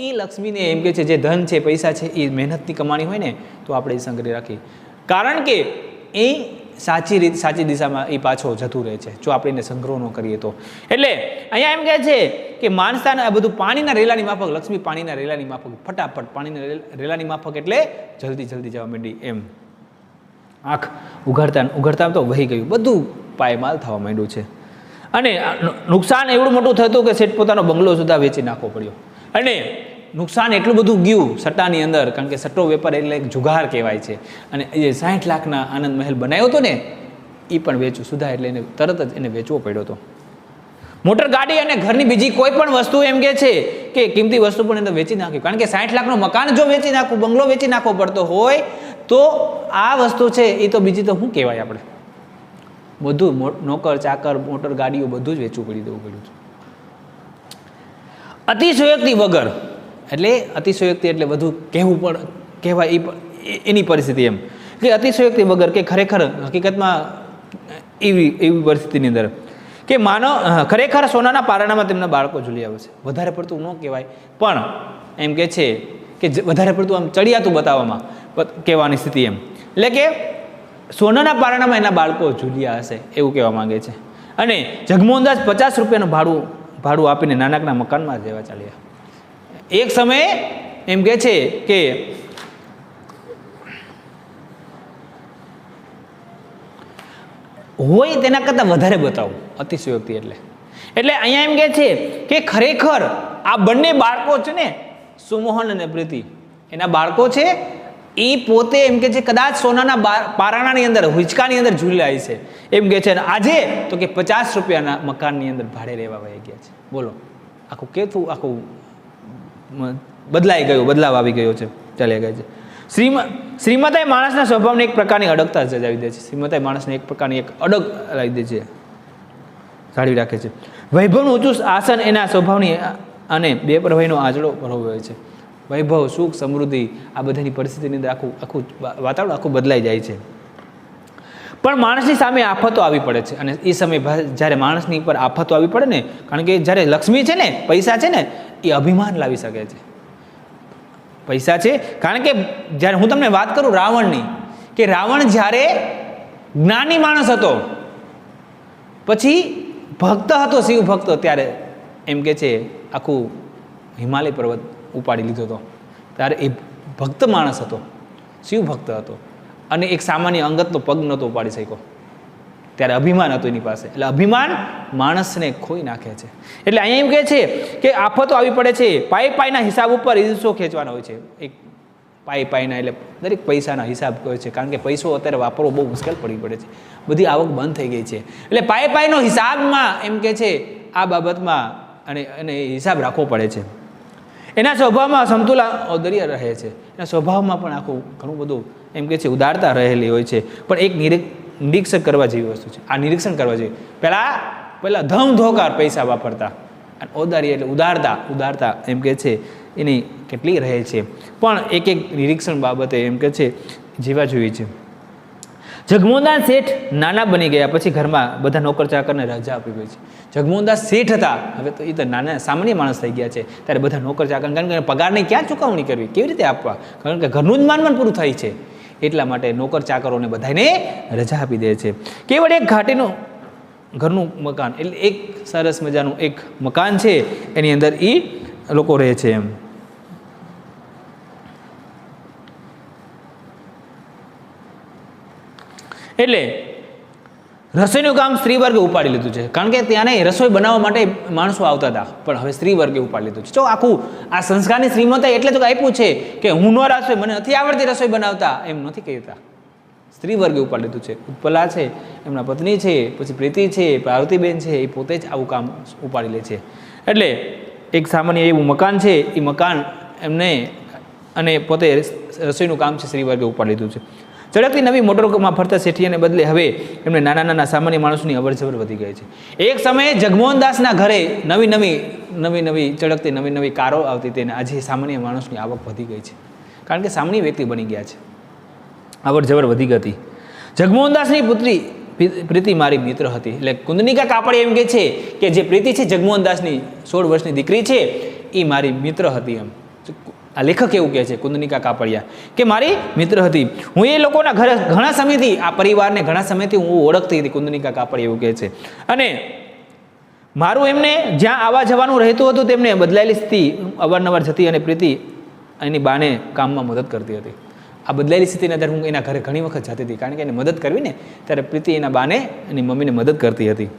એ લક્ષ્મીને એમ કે છે જે ધન છે, પૈસા છે, એ મહેનતની કમાણી હોય ને તો આપણે એ સંગ્રહ રાખીએ, કારણ કે એ સાચી દિશામાં એ પાછો જતું રહે છે જો આપણે એને સંગ્રહ ન કરીએ તો. એટલે અહીંયા એમ કહે છે કે માન સ્થાન આ બધું પાણીના રેલાની માફક, લક્ષ્મી પાણીના રેલાની માફક, ફટાફટ પાણીના રેલાની માફક, એટલે જલ્દી જવા માંડી એમ. આંખ ઉઘાડતા તો વહી ગયું, બધું પાયમાલ થવા માંડ્યું છે. અને નુકસાન એવડું મોટું થતું કે શેઠ પોતાનો બંગલો સુધા વેચી નાખવો પડ્યો. અને નુકસાન એટલું બધું ગયું સટ્ટાની અંદર, કારણ કે સટ્ટો વેપાર એટલે એક જુગાર કહેવાય છે, અને એ 60 લાખના આનંદ મહેલ બનાવ્યો હતો ને એ પણ વેચવું સુધા, એટલે એને તરત જ એને વેચવો પડ્યો હતો. મોટર ગાડી અને ઘરની બીજી કોઈ પણ વસ્તુ એમ કે છે કે કિંમતી વસ્તુ પણ એને વેચી નાખ્યું, કારણ કે 60 લાખનું મકાન જો વેચી નાખવું, બંગલો વેચી નાખવો પડતો હોય તો આ વસ્તુ છે એ તો બીજી તો શું કહેવાય, આપણે બધું નોકર ચાકર મોટર ગાડીઓ બધું જ વેચવું દેવું પડ્યું છે. અતિશયોક્તિ વગર, એટલે અતિશયોક્તિ એટલે બધું કહેવું પણ કહેવાય એની પરિસ્થિતિ, એમ કે અતિશયોક્તિ વગર કે ખરેખર હકીકતમાં એવી પરિસ્થિતિની અંદર કે માનો ખરેખર સોનાના પારણામાં તેમના બાળકો ઝૂલી આવે છે. વધારે પડતું ન કહેવાય પણ એમ કે છે કે વધારે પડતું આમ ચડિયાતું બતાવવામાં કહેવાની સ્થિતિ, એમ એટલે કે સોનાના પારણામાં એના બાળકો ઝૂલ્યા હશે એવું કહેવા માંગે છે. અને જગમોહનદાસ 50 રૂપિયાનું ભાડું આપીને નાનકડા મકાનમાં રહેવા ચાલ્યા. એક સમયે એમ કે છે કે હોય તેના કરતાં વધારે બતાવું, અતિશયોક્તિ એટલે અહીંયા એમ કે છે કે ખરેખર આ બંને બાળકો છે ને, સુમોહન અને પ્રીતિ, એના બાળકો છે એ પોતે એમ કે છે કદાચ સોનાના પારણાની અંદર હિંચકાની અંદર ઝૂલાય છે એમ કે છે. અને આજે તો કે 50 રૂપિયાના મકાનની અંદર ભાડે રહેવા વહી ગયા છે. બોલો, આખું કેવું આખું બદલાઈ ગયું, બદલાવ આવી ગયો છે, ચાલ્યા ગયા છે. શ્રીમતાએ માણસના સ્વભાવને એક પ્રકારની અડગતા જજાવી દે છે. શ્રીમતાએ માણસને એક પ્રકારની એક અડગ લાવી દે છે, જાળવી રાખે છે. વૈભવનું ઊંચું આસન એના સ્વભાવની અને બેપરવાહીનો આંચળો ભરવે છે. વૈભવ, સુખ, સમૃદ્ધિ આ બધાની પરિસ્થિતિની અંદર આખું વાતાવરણ આખું બદલાઈ જાય છે. પણ માણસની સામે આફતો આવી પડે છે, અને એ સમયે જ્યારે માણસની પર આફતો આવી પડે ને, કારણ કે જ્યારે લક્ષ્મી છે ને, પૈસા છે ને, એ અભિમાન લાવી શકે છે. પૈસા છે, કારણ કે જ્યારે હું તમને વાત કરું રાવણની, કે રાવણ જ્યારે જ્ઞાની માણસ હતો, પછી ભક્ત હતો, શિવ ભક્ત, ત્યારે એમ કે છે આખું હિમાલય પર્વત ઉપાડી લીધો હતો. ત્યારે એ ભક્ત માણસ હતો, શિવ ભક્ત હતો, અને એક સામાન્ય અંગતનો પગ નહોતો ઉપાડી શક્યો. ત્યારે અભિમાન હતું એની પાસે, એટલે અભિમાન માણસને ખોઈ નાખે છે. એટલે અહીંયા એમ કહે છે કે આફતો આવી પડે છે, પાયના હિસાબ ઉપર દિવસો ખેંચવાના હોય છે. એક પાયના એટલે દરેક પૈસાના હિસાબ કહે છે, કારણ કે પૈસો અત્યારે વાપરવો બહુ મુશ્કેલ પડી પડે છે, બધી આવક બંધ થઈ ગઈ છે. એટલે પાયનો હિસાબમાં એમ કે છે આ બાબતમાં અને હિસાબ રાખવો પડે છે. એના સ્વભાવમાં સમતુલા ઔદર્ય રહે છે, એના સ્વભાવમાં પણ આખું ઘણું બધું એમ કે છે ઉદારતા રહેલી હોય છે. પણ એક નિરીક્ષણ કરવા જેવી વસ્તુ છે, આ નિરીક્ષણ કરવા જેવી. પહેલાં ધમધોકાર પૈસા વાપરતા, અને ઔદાર્ય એટલે ઉદારતા એમ કે છે એની કેટલી રહે છે, પણ એક નિરીક્ષણ બાબતે એમ કે છે જીવા જોઈએ છે. જગમોહનદાસ શેઠ નાના બની ગયા પછી ઘરમાં બધા નોકર ચાકરને રજા આપી ગઈ છે. જગમોહનદાસ શેઠ હતા, હવે તો એ તો નાના સામાન્ય માણસ થઈ ગયા છે. ત્યારે બધા નોકર ચાકર, કારણ કે પગારની ક્યાં ચૂકવણી કરવી, કેવી રીતે આપવા, કારણ કે ઘરનું જ માનમાન પૂરું થાય છે. એટલા માટે નોકર ચાકરોને બધાને રજા આપી દે છે. કેવળ એક ઘાટીનું ઘરનું મકાન, એટલે એક સરસ મજાનું એક મકાન છે, એની અંદર એ લોકો રહે છે. એમ એટલે રસોઈનું કામ સ્ત્રી વર્ગે ઉપાડી લીધું છે, કારણ કે ત્યાં રસોઈ બનાવવા માટે માણસો આવતા હતા, પણ હવે સ્ત્રી વર્ગે ઉપાડી લીધું છે. જો આખું આ સંસ્કારની શ્રીમતાએ એટલે તો આપ્યું છે કે હું નો રસોઈ, મને નથી આવડતી રસોઈ બનાવતા, એમ નથી કહેતા. સ્ત્રી વર્ગે ઉપાડી લીધું છે. ઉત્પલા છે, એમના પત્ની છે, પછી પ્રીતિ છે, પાર્વતીબેન છે, એ પોતે જ આવું કામ ઉપાડી લે છે. એટલે એક સામાન્ય એવું મકાન છે, એ મકાન એમને અને પોતે રસોઈનું કામ છે સ્ત્રી વર્ગે ઉપાડી લીધું છે. ઝડપથી નવી મોટરોમાં ફરતા શેઠિયાને બદલે હવે એમને નાના સામાન્ય માણસોની અવરજવર વધી ગઈ છે. એક સમયે જગમોહનદાસના ઘરે નવી ચડકતી નવી કારો આવતી હતી, અને આજે સામાન્ય માણસની આવક વધી ગઈ છે, કારણ કે સામાન્ય વ્યક્તિ બની ગયા છે, અવરજવર વધી ગઈ. જગમોહનદાસની પુત્રી પ્રીતિ મારી મિત્ર હતી. એટલે કુંદનિકા કાપડિયા એમ કે છે કે જે પ્રીતિ છે જગમોહનદાસની 16 વર્ષની દીકરી છે, એ મારી મિત્ર હતી. એમ આ લેખક એવું કહે છે, કુંદનિકા કાપડિયા, કે મારી મિત્ર હતી. હું એ લોકોના ઘરે ઘણા સમયથી, આ પરિવારને ઘણા સમયથી હું ઓળખતી હતી, કુંદનિકા કાપડિયા એવું કહે છે. અને મારું એમને જ્યાં આવવા જવાનું રહેતું હતું, તેમને બદલાયેલી સ્થિતિ અવારનવાર જતી, અને પ્રીતિ એની બાને કામમાં મદદ કરતી હતી. આ બદલાયેલી સ્થિતિના આધારે હું એના ઘરે ઘણી વખત જતી હતી, કારણ કે એને મદદ કરવી ને, ત્યારે પ્રીતિ એના બાને એની મમ્મીને મદદ કરતી હતી.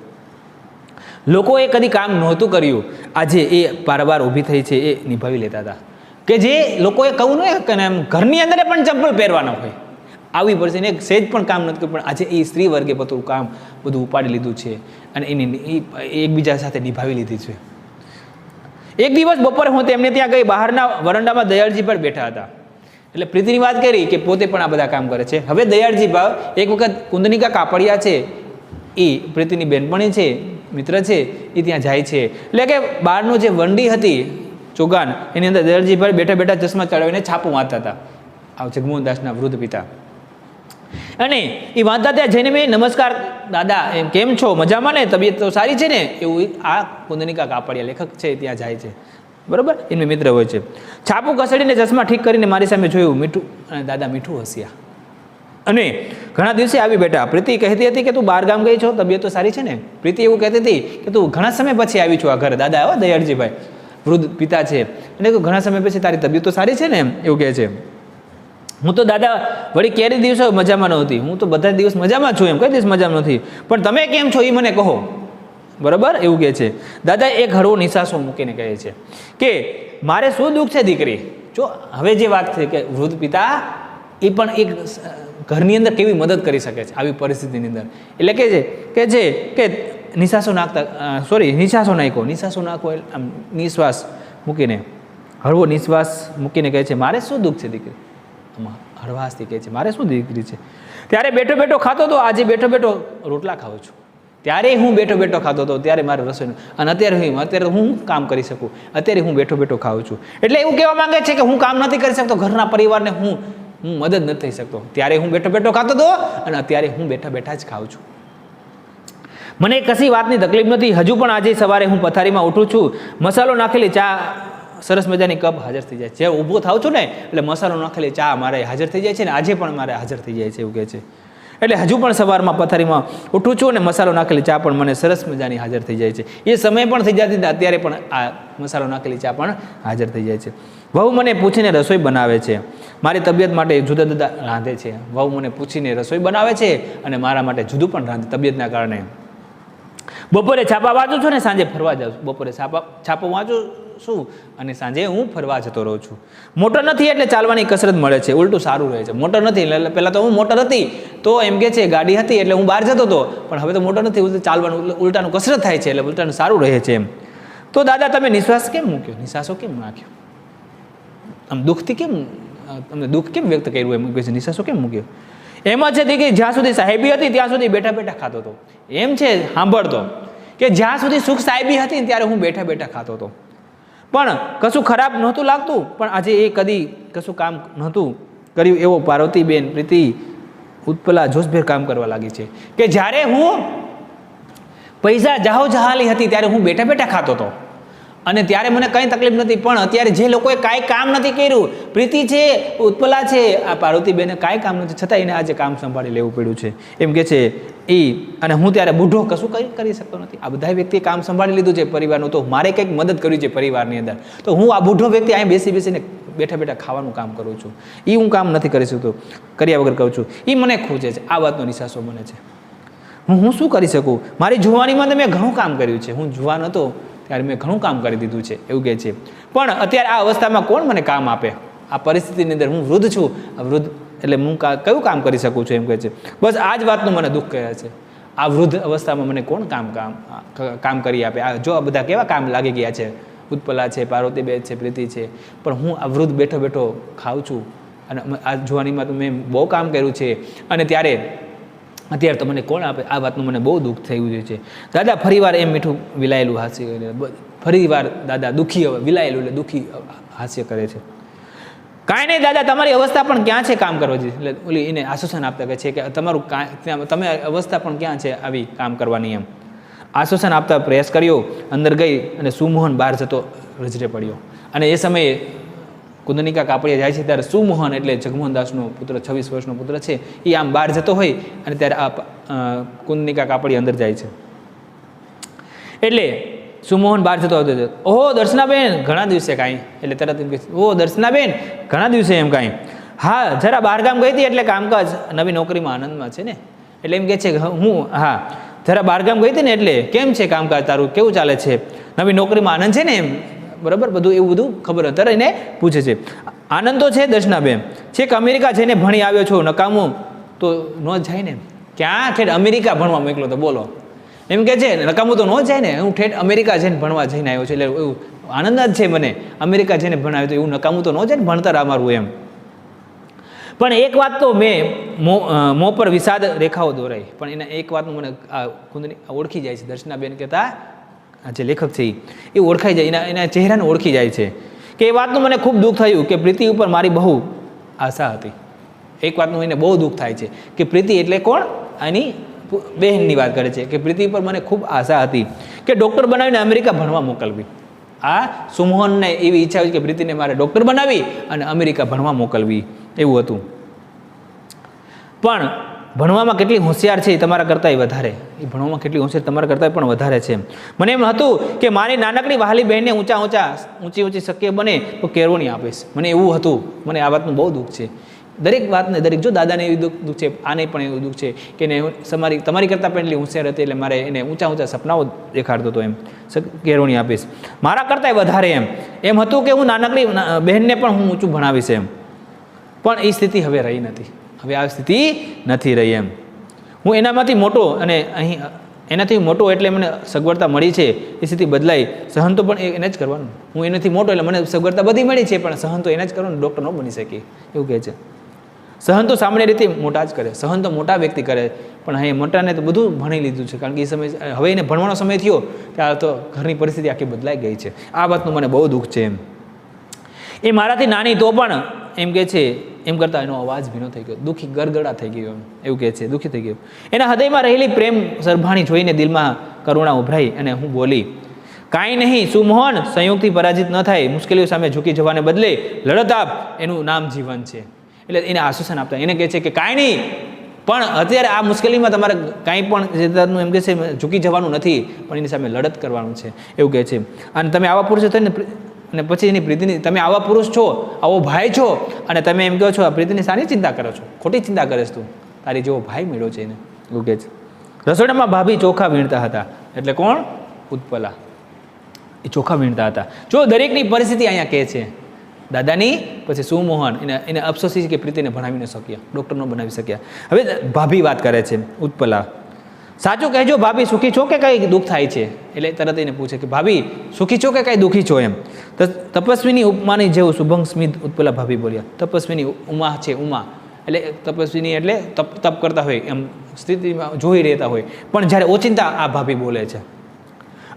લોકોએ કદી કામ નહોતું કર્યું, આજે એ પારવાર ઊભી થઈ છે, એ નિભાવી લેતા હતા. કે જે લોકોએ કહું ને કે એમ ઘરની અંદર પણ ચંપલ પહેરવાના હોય, આવી પરિસ્થિતિ એક સહેજ પણ કામ નથી કર્યું, પણ આજે એ સ્ત્રી વર્ગે બધું કામ બધું ઉપાડી લીધું છે અને એની એકબીજા સાથે નિભાવી લીધી છે. એક દિવસ બપોરે હું તેમને ત્યાં ગઈ, બહારના વરંડામાં દયાળજી પણ બેઠા હતા. એટલે પ્રીતિની વાત કરી કે પોતે પણ આ બધા કામ કરે છે. હવે દયાળજી ભાવ એક વખત કુંદનિકા કાપડિયા છે, એ પ્રીતિની બેનપણી છે, મિત્ર છે, એ ત્યાં જાય છે. એટલે કે બહારનું જે વંડી હતી ચોગાન, એની અંદર દયાળજીભાઈ બેઠા બેઠા ચશ્મા ચડાવીને છાપું વાંચતા હતા, આ જગમોહનદાસના વૃદ્ધ પિતા. અને એ વાંચતા ત્યાં જઈને મેં નમસ્કાર દાદા એમ કેમ છો, મજામાં ને, તબિયત તો સારી છે ને, એવું આ કુંદનિકા કાપડિયા લેખક છે ત્યાં જાય છે, બરોબર, એમને મિત્ર હોય છે. છાપું ઘસડીને ચશ્મા ઠીક કરીને મારી સામે જોયું, મીઠું, અને દાદા મીઠું હસ્યા અને ઘણા દિવસે આવી બેઠા. પ્રીતિ કહેતી હતી કે તું બહાર ગામ ગઈ છો, તબિયત તો સારી છે ને? પ્રીતિ એવું કહેતી હતી કે તું ઘણા સમય પછી આવી છું આ ઘરે. દાદા હો દયાળજીભાઈ વૃદ્ધ પિતા છે, અને ઘણા સમય પછી તારી તબિયત તો સારી છે ને, એવું કહે છે. હું તો દાદા વળી ક્યારે દિવસો મજામાં નહોતી, હું તો બધા દિવસ મજામાં છું, એમ કઈ દિવસ મજામાં નથી, પણ તમે કેમ છો એ મને કહો, બરાબર, એવું કહે છે. દાદા એક હળવો નિશાસો મૂકીને કહે છે કે મારે શું દુઃખ છે દીકરી. જો હવે જે વાત છે કે વૃદ્ધ પિતા એ પણ એક ઘરની અંદર કેવી મદદ કરી શકે છે આવી પરિસ્થિતિની અંદર. એટલે કે છે કે નિશાસો નાખતા, નિશાસો નાખો આમ નિશ્વાસ મૂકીને, હળવો નિશ્વાસ મૂકીને કહે છે મારે શું દુઃખ છે દીકરી. હળવાશથી કહે છે મારે શું દીકરી છે. ત્યારે બેઠો બેઠો ખાતો હતો, આજે બેઠો બેઠો રોટલા ખાઉં છું. ત્યારે હું બેઠો બેઠો ખાતો હતો, ત્યારે મારે રસોઈ, અને અત્યારે હું કામ કરી શકું, અત્યારે હું બેઠો બેઠો ખાઉં છું. એટલે એવું કહેવા માંગે છે કે હું કામ નથી કરી શકતો, ઘરના પરિવારને હું મદદ નથી થઈ શકતો. ત્યારે હું બેઠો બેઠો ખાતો હતો, અને અત્યારે હું બેઠા બેઠા જ ખાઉં છું. મને કશી વાતની તકલીફ નથી. હજુ પણ આજે સવારે હું પથારીમાં ઉઠું છું, મસાલો નાખેલી ચા, સરસ મજાની કપ હાજર થઈ જાય છે. ઊભો થાઉં છું ને એટલે મસાલો નાખેલી ચા મારે હાજર થઈ જાય છે, ને આજે પણ મારે હાજર થઈ જાય છે, એવું કહે છે. એટલે હજુ પણ સવારમાં પથારીમાં ઉઠું છું અને મસાલો નાખેલી ચા પણ મને સરસ મજાની હાજર થઈ જાય છે. એ સમય પણ થઈ જતી, અત્યારે પણ આ મસાલો નાખેલી ચા પણ હાજર થઈ જાય છે. વહુ મને પૂછીને રસોઈ બનાવે છે, મારી તબિયત માટે જુદા જુદા રાંધે છે. વહુ મને પૂછીને રસોઈ બનાવે છે અને મારા માટે જુદું પણ રાંધે, તબિયતના કારણે. બપોરે છાપા વાંચું છું ને સાંજે ફરવા જાઉં છું. બપોરે છાપો વાંચું છું અને સાંજે હું ફરવા જતો રહું છું. મોટર નથી એટલે ચાલવાની કસરત મળે છે, ઉલટું સારું રહે છે. મોટર નથી એટલે પહેલાં તો હું મોટર હતી તો એમ કે છે ગાડી હતી એટલે હું બહાર જતો હતો, પણ હવે તો મોટર નથી, ઉલટું ચાલવાનું, ઉલટાનું કસરત થાય છે, એટલે ઉલટાનું સારું રહે છે એમ. તો દાદા તમે નિશ્વાસ કેમ મૂક્યો, નિશ્વાસો કેમ નાખ્યો, આમ દુઃખથી કેમ, તમને દુઃખ કેમ વ્યક્ત કર્યું, એમ કહે છે નિશ્વાસો કેમ મૂક્યો. એમ જ છે કે જ્યાં સુધી સાહેબી હતી ત્યાં સુધી બેઠા બેઠા ખાતો હતો. એમ છે સાંભળતો કે જ્યાં સુધી સુખ સાહેબી હતી ત્યારે હું બેઠા બેઠા ખાતો હતો, પણ કશું ખરાબ નહોતું લાગતું. પણ આજે એ કદી કશું કામ નહોતું કર્યું એવો પાર્વતીબેન, પ્રીતિ, ઉત્પલા જોશભેર કામ કરવા લાગી છે. કે જ્યારે હું પૈસા જાહો જહાલી હતી ત્યારે હું બેઠા બેઠા ખાતો હતો અને ત્યારે મને કંઈ તકલીફ નથી. પણ અત્યારે જે લોકોએ કાંઈ કામ નથી કર્યું, પ્રીતિ છે, ઉત્પલા છે, આ પાર્વતીબેને કાંઈ કામ નથી, છતાં એને આજે કામ સંભાળી લેવું પડ્યું છે, એમ કે છે એ. અને હું ત્યારે બુઢો કશું કંઈ કરી શકતો નથી. આ બધા વ્યક્તિએ કામ સંભાળી લીધું છે પરિવારનું, તો મારે કંઈક મદદ કરવી છે પરિવારની અંદર. તો હું આ બુઢો વ્યક્તિ અહીં બેસીને બેઠા બેઠા ખાવાનું કામ કરું છું, એ હું કામ નથી કરી શકતો, કર્યા વગર કહું છું. એ મને ખૂંચે છે, આ વાતનો નિશાસો બને છે. હું શું કરી શકું, મારી જુવાનીમાં તો મેં ઘણું કામ કર્યું છે, હું જુવાન હતો ત્યારે મેં ઘણું કામ કરી દીધું છે, એવું કહે છે. પણ અત્યારે આ અવસ્થામાં કોણ મને કામ આપે, આ પરિસ્થિતિની અંદર હું વૃદ્ધ છું, આ વૃદ્ધ એટલે હું કયું કામ કરી શકું છું, એમ કહે છે. બસ આ જ વાતનું મને દુઃખ કહે છે. આ વૃદ્ધ અવસ્થામાં મને કોણ કામ કરી આપે. આ જો આ બધા કેવા કામ લાગી ગયા છે, ઉત્પલા છે, પાર્વતીબેન છે, પ્રીતિ છે, પણ હું આ વૃદ્ધ બેઠો બેઠો ખાઉં છું. અને આ જુવાનીમાં તો મેં બહુ કામ કર્યું છે, અને અત્યારે તો મને કોણ આપે. આ વાતનું મને બહુ દુઃખ થયું છે. દાદા ફરીવાર એમ મીઠું વિલાયેલું હાસ્ય, ફરીવાર દાદા દુઃખી, વિલાયેલું એટલે દુઃખી હાસ્ય કરે છે. કાંઈ નહીં દાદા, તમારી અવસ્થા પણ ક્યાં છે કામ કરવા જેવી. એટલે ઓલી એને આશ્વાસન આપતા કહે છે કે તમારું તમે અવસ્થા પણ ક્યાં છે આવી કામ કરવાની, એમ આશ્વાસન આપતા પ્રયાસ કર્યો. અંદર ગઈ અને સુમોહન બહાર જતો રજરે પડ્યો. અને એ સમયે કુંદનિકા કાપડિયા જાય છે ત્યારે સુમોહન એટલે જગમોહનદાસનો પુત્ર, 26 વર્ષનો પુત્ર છે, એ આમ બહાર જતો હોય અને ત્યારે આ કુંદનિકા કાપડિયા અંદર જાય છે. એટલે સુમોહન બહાર જતો હતો, ઓહો દર્શનાબેન ઘણા દિવસે કાંઈ, એટલે તરત એમ કહે ઓહો દર્શનાબેન ઘણા દિવસે એમ કાંઈ. હા જરા બહારગામ ગઈ હતી એટલે કામકાજ, નવી નોકરીમાં આનંદમાં છે ને, એટલે એમ કહે છે હું હા જરા બહારગામ ગઈ હતી ને એટલે કેમ છે કામકાજ તારું, કેવું ચાલે છે, નવી નોકરીમાં આનંદ છે ને, એમ બરાબર બધું એવું બધું ખબર અત્યારે એને પૂછે છે. આનંદ તો છે દર્શનાબેન, છે કે અમેરિકા જઈને ભણી આવ્યો છો, નકામું તો ન જાય ને. ક્યાં ઠેઠ અમેરિકા ભણવા મોકલો તો બોલો, એમ કે છે નકામું તો ન જાય ને, હું ઠેઠ અમેરિકા જઈને ભણવા જઈને આવ્યો છું, એટલે એવું આનંદ જ છે મને, અમેરિકા જઈને ભણાવ્યો તો એવું નકામું તો ન જાય ને ભણતર અમારું એમ. પણ એક વાત તો મેં મોં પર વિષાદ રેખાઓ દોરાઈ, પણ એના એક વાતનું મને આ કુંદની ઓળખી જાય છે, દર્શનાબેન કહેતા આ જે લેખક છે એ ઓળખાઈ જાય, એના ચહેરાને ઓળખી જાય છે કે એ વાતનું મને ખૂબ દુઃખ થયું કે પ્રીતિ ઉપર મારી બહુ આશા હતી. એક વાતનું એને બહુ દુઃખ થાય છે કે પ્રીતિ એટલે કોણ, આની બહેનની વાત કરે છે કે પ્રીતિ ઉપર મને ખૂબ આશા હતી કે ડૉક્ટર બનાવીને અમેરિકા ભણવા મોકલવી. આ સુમોહનને એવી ઈચ્છા હતી કે પ્રીતિને મારે ડૉક્ટર બનાવી અને અમેરિકા ભણવા મોકલવી, એવું હતું. પણ ભણવામાં કેટલી હોશિયાર છે એ તમારા કરતાં વધારે, એ ભણવામાં કેટલી હોશિયાર તમારા કરતાં પણ વધારે છે. મને એમ હતું કે મારી નાનકડી વહાલી બહેનને ઊંચી શક્ય બને તો કેળવણી આપીશ, મને એવું હતું. મને આ વાતનું બહુ દુઃખ છે, દરેક વાતને દરેક, જો દાદાને એવું દુઃખ છે, આને પણ એવું દુઃખ છે કે એને તમારી કરતાં પણ એટલી હોશિયાર હતી, એટલે મારે એને ઊંચા સપનાઓ દેખાડતો હતો, એમ કેળવણી આપીશ મારા કરતાં વધારે. એમ હતું કે હું નાનકડી બહેનને પણ હું ઊંચું ભણાવીશ એમ. પણ એ સ્થિતિ હવે રહી નથી, હવે આ સ્થિતિ નથી રહી એમ. હું એનામાંથી મોટો અને અહીં એનાથી મોટો એટલે મને સગવડતા મળી છે, એ સ્થિતિ બદલાઈ, સહન તો પણ એને જ કરવાનું. હું એનાથી મોટો એટલે મને સગવડતા બધી મળી છે, પણ સહન તો એને જ કરવાનું, ડૉક્ટર ન બની શકે એવું કહે છે. સહન તો સામાન્ય રીતે મોટા જ કરે, સહન તો મોટા વ્યક્તિ કરે, પણ અહીં મોટાને તો બધું ભણી લીધું છે, કારણ કે એ સમય હવે એને ભણવાનો સમય થયો ત્યારે તો ઘરની પરિસ્થિતિ આખી બદલાઈ ગઈ છે. આ વાતનું મને બહુ દુઃખ છે એમ. એ મારાથી નાની તો પણ એમ કહે છે, એમ કરતાં એનો અવાજ ભીનો થઈ ગયો, દુઃખી ગરગડા થઈ ગયો એમ, એવું કહે છે, દુઃખી થઈ ગયો. એના હૃદયમાં રહેલી પ્રેમ સરભાણી જોઈને દિલમાં કરુણા ઉભરાઈ અને હું બોલી, કાંઈ નહીં સુમોહન, સંયોગથી પરાજિત ન થાય, મુશ્કેલીઓ સામે ઝૂકી જવાને બદલે લડત આપ, એનું નામ જીવન છે. એટલે એને આશ્વાસન આપતા એને કહે છે કે કાંઈ નહીં, પણ અત્યારે આ મુશ્કેલીમાં તમારે કાંઈ પણ જેનું એમ કહે છે ઝૂકી જવાનું નથી, પણ એની સામે લડત કરવાનું છે, એવું કહે છે. અને તમે આવા પુરુષો થઈને અને પછી એની પ્રીતિની, તમે આવા પુરુષ છો, આવો ભાઈ છો, અને તમે એમ કહો છો આ પ્રીતિની સારી ચિંતા કરો છો, ખોટી ચિંતા કરે તું, તારી જેવો ભાઈ મળ્યો છે એને, એવું કહે છે. રસોડામાં ભાભી ચોખા વીણતા હતા, એટલે કોણ, ઉત્પલા, એ ચોખા વીણતા હતા. જો દરેકની પરિસ્થિતિ અહીંયા કહે છે, દાદાની, પછી સુમોહન, એને અફસોસ છે કે પ્રીતિને ભણાવી ન શક્યા, ડૉક્ટર ન બનાવી શક્યા. હવે ભાભી વાત કરે છે, ઉત્પલા, સાચું કહેજો ભાભી, સુખી છો કે કંઈ દુઃખ થાય છે? એટલે તરત એને પૂછે કે ભાભી સુખી છો કે કંઈ દુઃખી છો એમ. તો તપસ્વીની ઉપમાની જેવું શુભંગ સ્મિત ઉત્પલા ભાભી બોલ્યા. તપસ્વીની ઉમા છે, ઉમા એટલે તપસ્વીની એટલે તપ કરતા હોય એમ સ્થિતિમાં જોઈ રહેતા હોય, પણ જ્યારે ઓચિંતા આ ભાભી બોલે છે,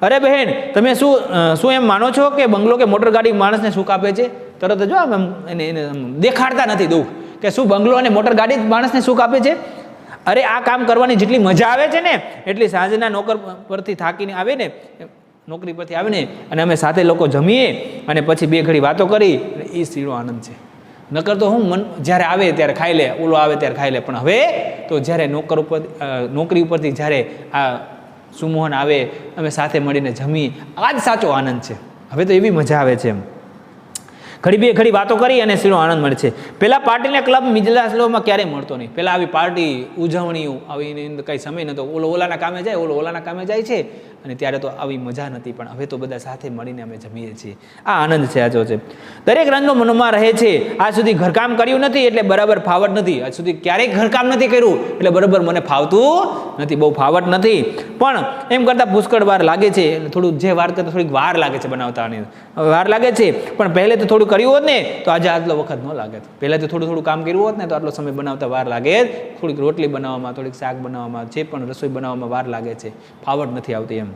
અરે બહેન તમે શું એમ માનો છો કે બંગલો કે મોટર ગાડી માણસને સુખ આપે છે? તરત જો એને દેખાડતા નથી દુઃખ કે શું બંગલો અને મોટર ગાડી માણસને સુખ આપે છે? અરે આ કામ કરવાની જેટલી મજા આવે છે ને, એટલી સાંજના નોકર પરથી થાકીને આવે ને, નોકરી પરથી આવે ને, અને અમે સાથે લોકો જમીએ અને પછી બે ઘડી વાતો કરી, એ સીધો આનંદ છે. નકર તો હું જ્યારે આવે ત્યારે ખાઈ લે, ઓલો આવે ત્યારે ખાઈ લે, પણ હવે તો જ્યારે નોકરી ઉપરથી જ્યારે આ સુમોહન આવે, અમે સાથે મળીને જમી, આ જ સાચો આનંદ છે. હવે તો એવી મજા આવે છે એમ. ઘડી બે ઘડી વાતો કરી અને સીધો આનંદ મળે છે. પહેલાં પાર્ટીને ક્લબ મિજલાસલોમાં ક્યારેય મળતો નહીં. પહેલાં આવી પાર્ટી ઉજવણીઓ આવી કંઈ સમય નહોતો. ઓલાના કામે જાય, ઓલાના કામે જાય છે, અને ત્યારે તો આવી મજા નથી. પણ હવે તો બધા સાથે મળીને અમે જમીએ છીએ. આ આનંદ છે, આજો છે. દરેક રંગનો મનમાં રહે છે. આજ સુધી ઘરકામ કર્યું નથી એટલે બરાબર ફાવટ નથી. આજ સુધી ક્યારેય ઘરકામ નથી કર્યું એટલે બરાબર મને ફાવતું નથી, બહુ ફાવટ નથી. પણ એમ કરતાં પુષ્કળ વાર લાગે છે. થોડું જે વાર કરતાં થોડીક વાર લાગે છે બનાવતાની, વાર લાગે છે. પણ પહેલે તો થોડું કર્યું હોત ને તો આજે આટલો વખત ન લાગે. પહેલાં તો થોડું કામ કર્યું હોત ને તો આટલો સમય બનાવતા વાર લાગે. થોડીક રોટલી બનાવવામાં, થોડીક શાક બનાવવામાં, જે પણ રસોઈ બનાવવામાં વાર લાગે છે, ફાવટ નથી આવતી એમ.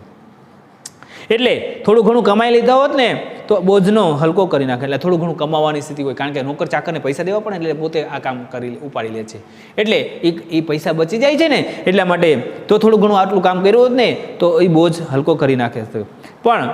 એટલે થોડું ઘણું કમાઈ લીધા હોત ને તો બોજનો હલકો કરી નાખે. એટલે થોડું ઘણું કમાવાની સ્થિતિ હોય, કારણ કે નોકર ચાકરને પૈસા દેવા પડે, એટલે પોતે આ કામ ઉપાડી લે છે. એટલે એ પૈસા બચી જાય છે ને, એટલા માટે તો થોડું ઘણું આટલું કામ કર્યું હોત ને તો એ બોજ હલકો કરી નાખે. પણ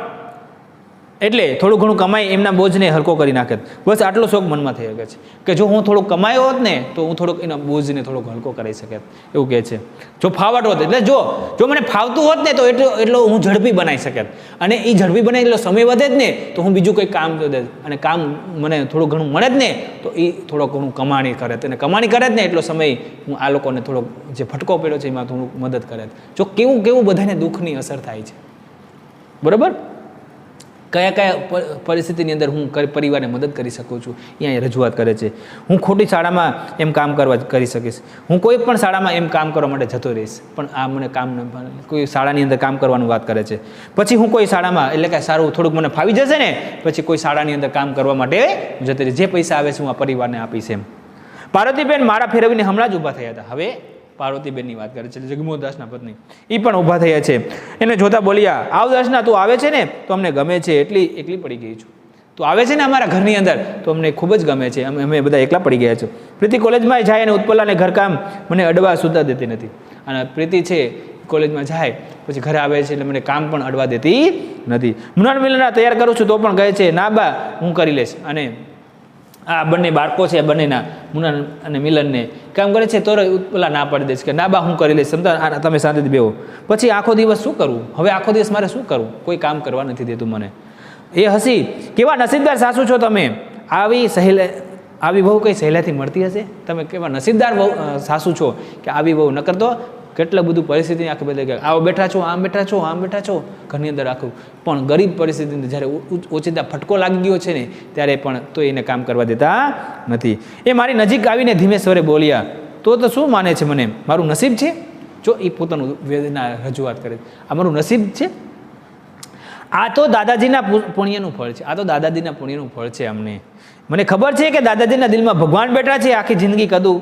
એટલે થોડું ઘણું કમાઈ એમના બોજને હલકો કરી નાખે. બસ આટલો શોખ મનમાં થઈ શકે છે કે જો હું થોડુંક કમાયો હોત ને તો હું થોડુંક એના બોજને થોડોક હલકો કરી શકે, એવું કહે છે. જો ફાવટ હોત, એટલે જો મને ફાવતું હોત ને તો એટલો હું ઝડપી બનાવી શકે, અને એ ઝડપી બનાવી એટલો સમય વધે જ ને તો હું બીજું કંઈ કામ દે, અને કામ મને થોડું ઘણું મળે જ ને તો એ થોડુંક ઘણું કમાણી કરે, અને કમાણી કરે જ ને એટલો સમય હું આ લોકોને થોડોક જે ફટકો પડ્યો છે એમાં થોડુંક મદદ કરે. જો કેવું બધાને દુઃખની અસર થાય છે, બરાબર. કયા કયા પરિસ્થિતિની અંદર હું પરિવારને મદદ કરી શકું છું એ અહીંયા રજૂઆત કરે છે. હું ખોટી શાળામાં એમ કામ કરી શકીશ, હું કોઈ પણ શાળામાં એમ કામ કરવા માટે જતો રહીશ, પણ આ મને કામ કોઈ શાળાની અંદર કામ કરવાનું વાત કરે છે. પછી હું કોઈ શાળામાં એટલે કે સારું થોડુંક મને ફાવી જશે ને પછી કોઈ શાળાની અંદર કામ કરવા માટે જતી રહીશ, જે પૈસા આવે છે હું આ પરિવારને આપીશ એમ. પાર્વતીબેન મારા ફેરવીને હમણાં જ ઊભા થયા હતા. હવે પાર્વતીબેનની વાત કરે છે, જગમોહનદાસના પત્ની, એ પણ ઊભા થયા છે. એને જોતા બોલ્યા, આવ દર્શના, તું આવે છે ને તો અમને ગમે છે, એકલી પડી ગઈ છું. તું આવે છે ને અમારા ઘરની અંદર તો અમને ખૂબ જ ગમે છે, અમે બધા એકલા પડી ગયા છે. પ્રીતિ કોલેજમાં જાય અને ઉત્પલાને ઘરકામ મને અડવા સુદ્ધા દેતી નથી. અને પ્રીતિ છે કોલેજમાં જાય પછી ઘરે આવે છે એટલે મને કામ પણ અડવા દેતી નથી. મુનાન મિલના તૈયાર કરું છું તો પણ કહે છે, ના બા હું કરી લઈશ. અને આ બંને બાળકો છે, બંનેના મુનાન અને મિલનને કામ કરે છે તો ઓલા ના પાડી દે છે કે ના બા હું કરી લઈશ, સમજા તમે શાંતિથી બેહો. પછી આખો દિવસ શું કરવું, હવે આખો દિવસ મારે શું કરવું, કોઈ કામ કરવા નથી દેતું મને. એ હસી, કેવા નસીબદાર સાસુ છો તમે, આવી બહુ કઈ સહેલાથી મળતી હશે, તમે કેવા નસીબદાર સાસુ છો કે આવી બહુ, ન કરતો કેટલું બધું પરિસ્થિતિ આખી બદલાઈ ગઈ. આવો બેઠા છો, આમ બેઠા છો, આમ બેઠા છો, ઘરની અંદર આખું. પણ ગરીબ પરિસ્થિતિની જ્યારે ઓચિંતા ફટકો લાગી ગયો છે ને ત્યારે પણ તો એને કામ કરવા દેતા નથી. એ મારી નજીક આવીને ધીમે સ્વરે બોલ્યા, તો શું માને છે મને, મારું નસીબ છે? જો એ પોતાનું વેદના રજૂઆત કરે, આ મારું નસીબ છે, આ તો દાદાજીના પુણ્યનું ફળ છે, આ તો દાદાજીના પુણ્યનું ફળ છે. મને ખબર છે કે દાદાજીના દિલમાં ભગવાન બેઠા છે. આખી જિંદગી કદું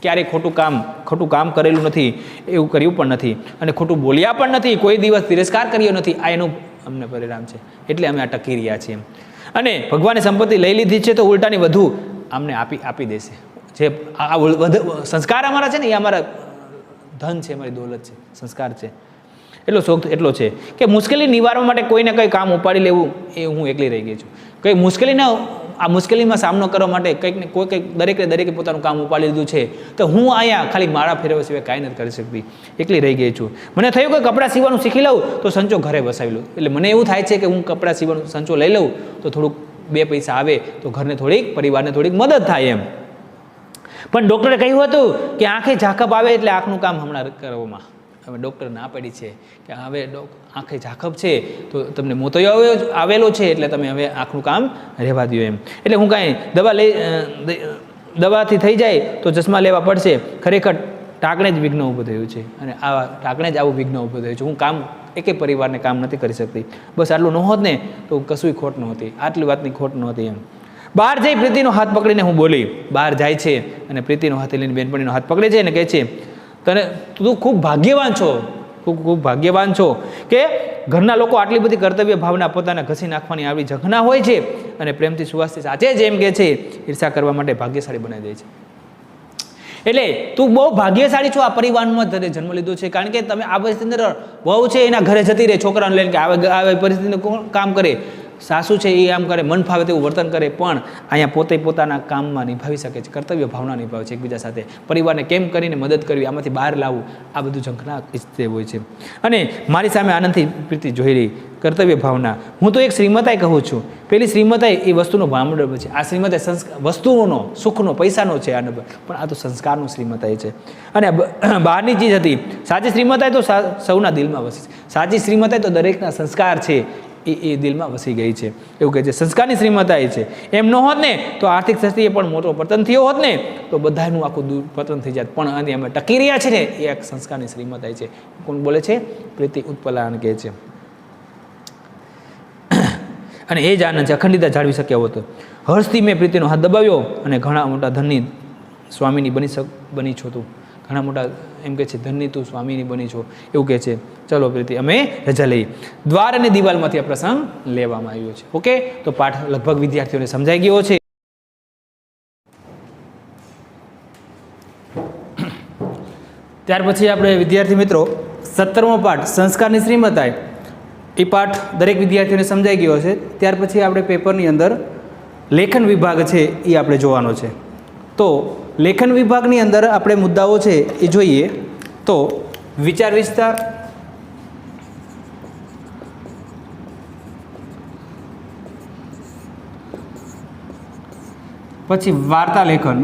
ક્યારેય ખોટું કામ કરેલું નથી, એવું કર્યું પણ નથી, અને ખોટું બોલ્યા પણ નથી, કોઈ દિવસ તિરસ્કાર કર્યો નથી. આ એનું અમને પરિણામ છે, એટલે અમે આ ટકી રહ્યા છીએ. અને ભગવાને સંપત્તિ લઈ લીધી છે તો ઉલટાની વધુ અમને આપી દેશે. જે આ સંસ્કાર અમારા છે ને એ અમારા ધન છે, અમારી દોલત છે, સંસ્કાર છે. એટલો શોખ એટલો છે કે મુશ્કેલી નિવારવા માટે કોઈને કંઈ કામ ઉપાડી લેવું એ હું એકલી રહી ગઈ છું. કંઈ આ મુશ્કેલીમાં સામનો કરવા માટે કંઈક દરેકે પોતાનું કામ ઉપાડી લીધું છે તો હું અહીંયા ખાલી માળા ફેરવવા સિવાય કાંઈ નથી કરી શકતી, એકલી રહી ગઈ છું. મને થયું કે કપડાં સીવાનું શીખી લઉં તો સંચો ઘરે વસાવી લઉં. એટલે મને એવું થાય છે કે હું કપડાં સીવાનું સંચો લઈ લઉં તો થોડુંક 2 પૈસા આવે તો ઘરને પરિવારને થોડીક મદદ થાય એમ. પણ ડૉક્ટરે કહ્યું હતું કે આંખે ઝાકપ આવે એટલે આંખનું કામ હમણાં કરવામાં. હવે ડૉક્ટર ના પાડી છે કે હવે આંખે ઝાકપ છે તો તમને મોતિયો આવેલો છે એટલે તમે હવે આંખનું કામ રહેવા દો એમ. એટલે હું કાંઈ દવાથી થઈ જાય તો ચશ્મા લેવા પડશે. ખરેખર ટાંકણે જ વિઘ્ન ઊભું થયું છે, અને ટાંકણે જ આવું વિઘ્ન ઊભું થયું છે. હું કામ એકે પરિવારને કામ નથી કરી શકતી. બસ આટલું ન હોત ને તો કશું ખોટ નહોતી, આટલી વાતની ખોટ નહોતી એમ. બહાર જઈ પ્રીતિનો હાથ પકડીને હું બોલી. બહાર જાય છે અને પ્રીતિનો હાથ લઈને બેનપણીનો હાથ પકડે છે અને કહે છે, તું ખૂબ ભાગ્યવાન છો, ખૂબ ભાગ્યવાન છો કે ઘરના લોકો આટલી બધી કર્તવ્ય ભાવના પોતાના ઘસી નાખવાની આવી ઝઘના હોય છે અને પ્રેમથી સુવાસથી સાચે જ એમ કહે છે ઈર્ષા કરવા માટે ભાગ્યશાળી બનાવી દે છે. એટલે તું બહુ ભાગ્યશાળી છો, આ પરિવારમાં જન્મ લીધો છે. કારણ કે તમે આ પરિસ્થિતિની અંદર વહુ છે એના ઘરે જતી રહે છોકરાને લઈને કે આવી પરિસ્થિતિને કોણ કામ કરે, સાસુ છે એ આમ કરે, મન ફાવે તેવું વર્તન કરે, પણ અહીંયા પોતે પોતાના કામમાં નિભાવી શકે છે, કર્તવ્ય ભાવના નિભાવે છે એકબીજા સાથે. પરિવારને કેમ કરીને મદદ કરવી, આમાંથી બહાર લાવવું, આ બધું ઝંખના ઈચ્છતે હોય છે. અને મારી સામે આનંદથી પ્રીતિ જોઈ રહી, કર્તવ્ય ભાવના. હું તો એક શ્રીમતાઈ કહું છું. પેલી શ્રીમતાઈ એ વસ્તુનો ભાવનગર છે, આ શ્રીમતાઈ વસ્તુઓનો, સુખનો, પૈસાનો છે આ નંબર, પણ આ તો સંસ્કારનું શ્રીમતાઈ છે. અને બહારની ચીજ હતી. સાચી શ્રીમતાઈ તો સૌના દિલમાં વસે છે. સાચી શ્રીમતાઈ તો દરેકના સંસ્કાર છે એ દિલમાં વસી ગઈ છે, એવું કહે છે. સંસ્કારની શ્રીમતાઈ છે. એમ ન હોત ને તો આર્થિક સ્થિતિએ પણ મોટો પતન થયો હોત ને તો બધાનું આખું પતન થઈ જાત. પણ આની અમે ટકી રહ્યા છે ને એ એક સંસ્કારની શ્રીમતાઈ છે. કોણ બોલે છે? પ્રીતિ ઉત્પલાને કહે છે. અને એ જ આનંદ છે, અખંડિતતા જાળવી શક્યા હોત. હર્ષથી મેં પ્રીતિનો હાથ દબાવ્યો અને ઘણા મોટા ધનની સ્વામીની બની છો તું, ઘણા મોટા એમ કહે છે ધનની તું સ્વામીની બની છો, એવું કહે છે. ચલો પ્રીતિ અમે રજા લઈએ. દ્વાર અને દિવાલમાંથી આ પ્રસંગ લેવામાં આવ્યો છે. ઓકે, તો પાઠ લગભગ વિદ્યાર્થીઓને સમજાઈ ગયો છે. ત્યાર પછી આપણે વિદ્યાર્થી મિત્રો 17મો પાઠ સંસ્કારની શ્રીમતાઈ, એ પાઠ દરેક વિદ્યાર્થીઓને સમજાઈ ગયો છે. ત્યાર પછી આપણે પેપરની અંદર લેખન વિભાગ છે એ આપણે જોવાનો છે. તો લેખન વિભાગની અંદર આપણે મુદ્દાઓ છે એ જોઈએ તો વિચાર વિસ્તાર, પછી વાર્તા લેખન,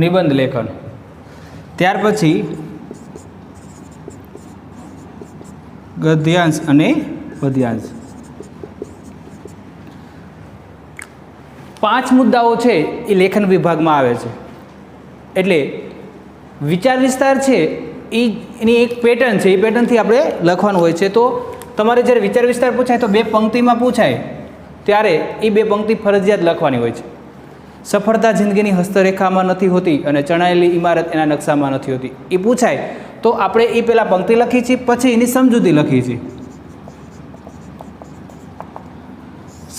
નિબંધ લેખન. ત્યાર પછી ગદ્યાંશ અને પદ્યાંશ. 5 મુદ્દાઓ છે એ લેખન વિભાગમાં આવે છે. એટલે વિચાર વિસ્તાર છે એની એક પેટર્ન છે, એ પેટર્નથી આપણે લખવાનું હોય છે. તો તમારે જ્યારે વિચાર વિસ્તાર પૂછાય તો 2 પંક્તિમાં પૂછાય ત્યારે એ 2 પંક્તિ ફરજિયાત લખવાની હોય છે. સફળતા જિંદગીની હસ્તરેખામાં નથી હોતી અને ચણાયેલી ઇમારત એના નકશામાં નથી હોતી, એ પૂછાય તો આપણે એ પહેલાં પંક્તિ લખીએ છીએ, પછી એની સમજૂતી લખીએ છીએ.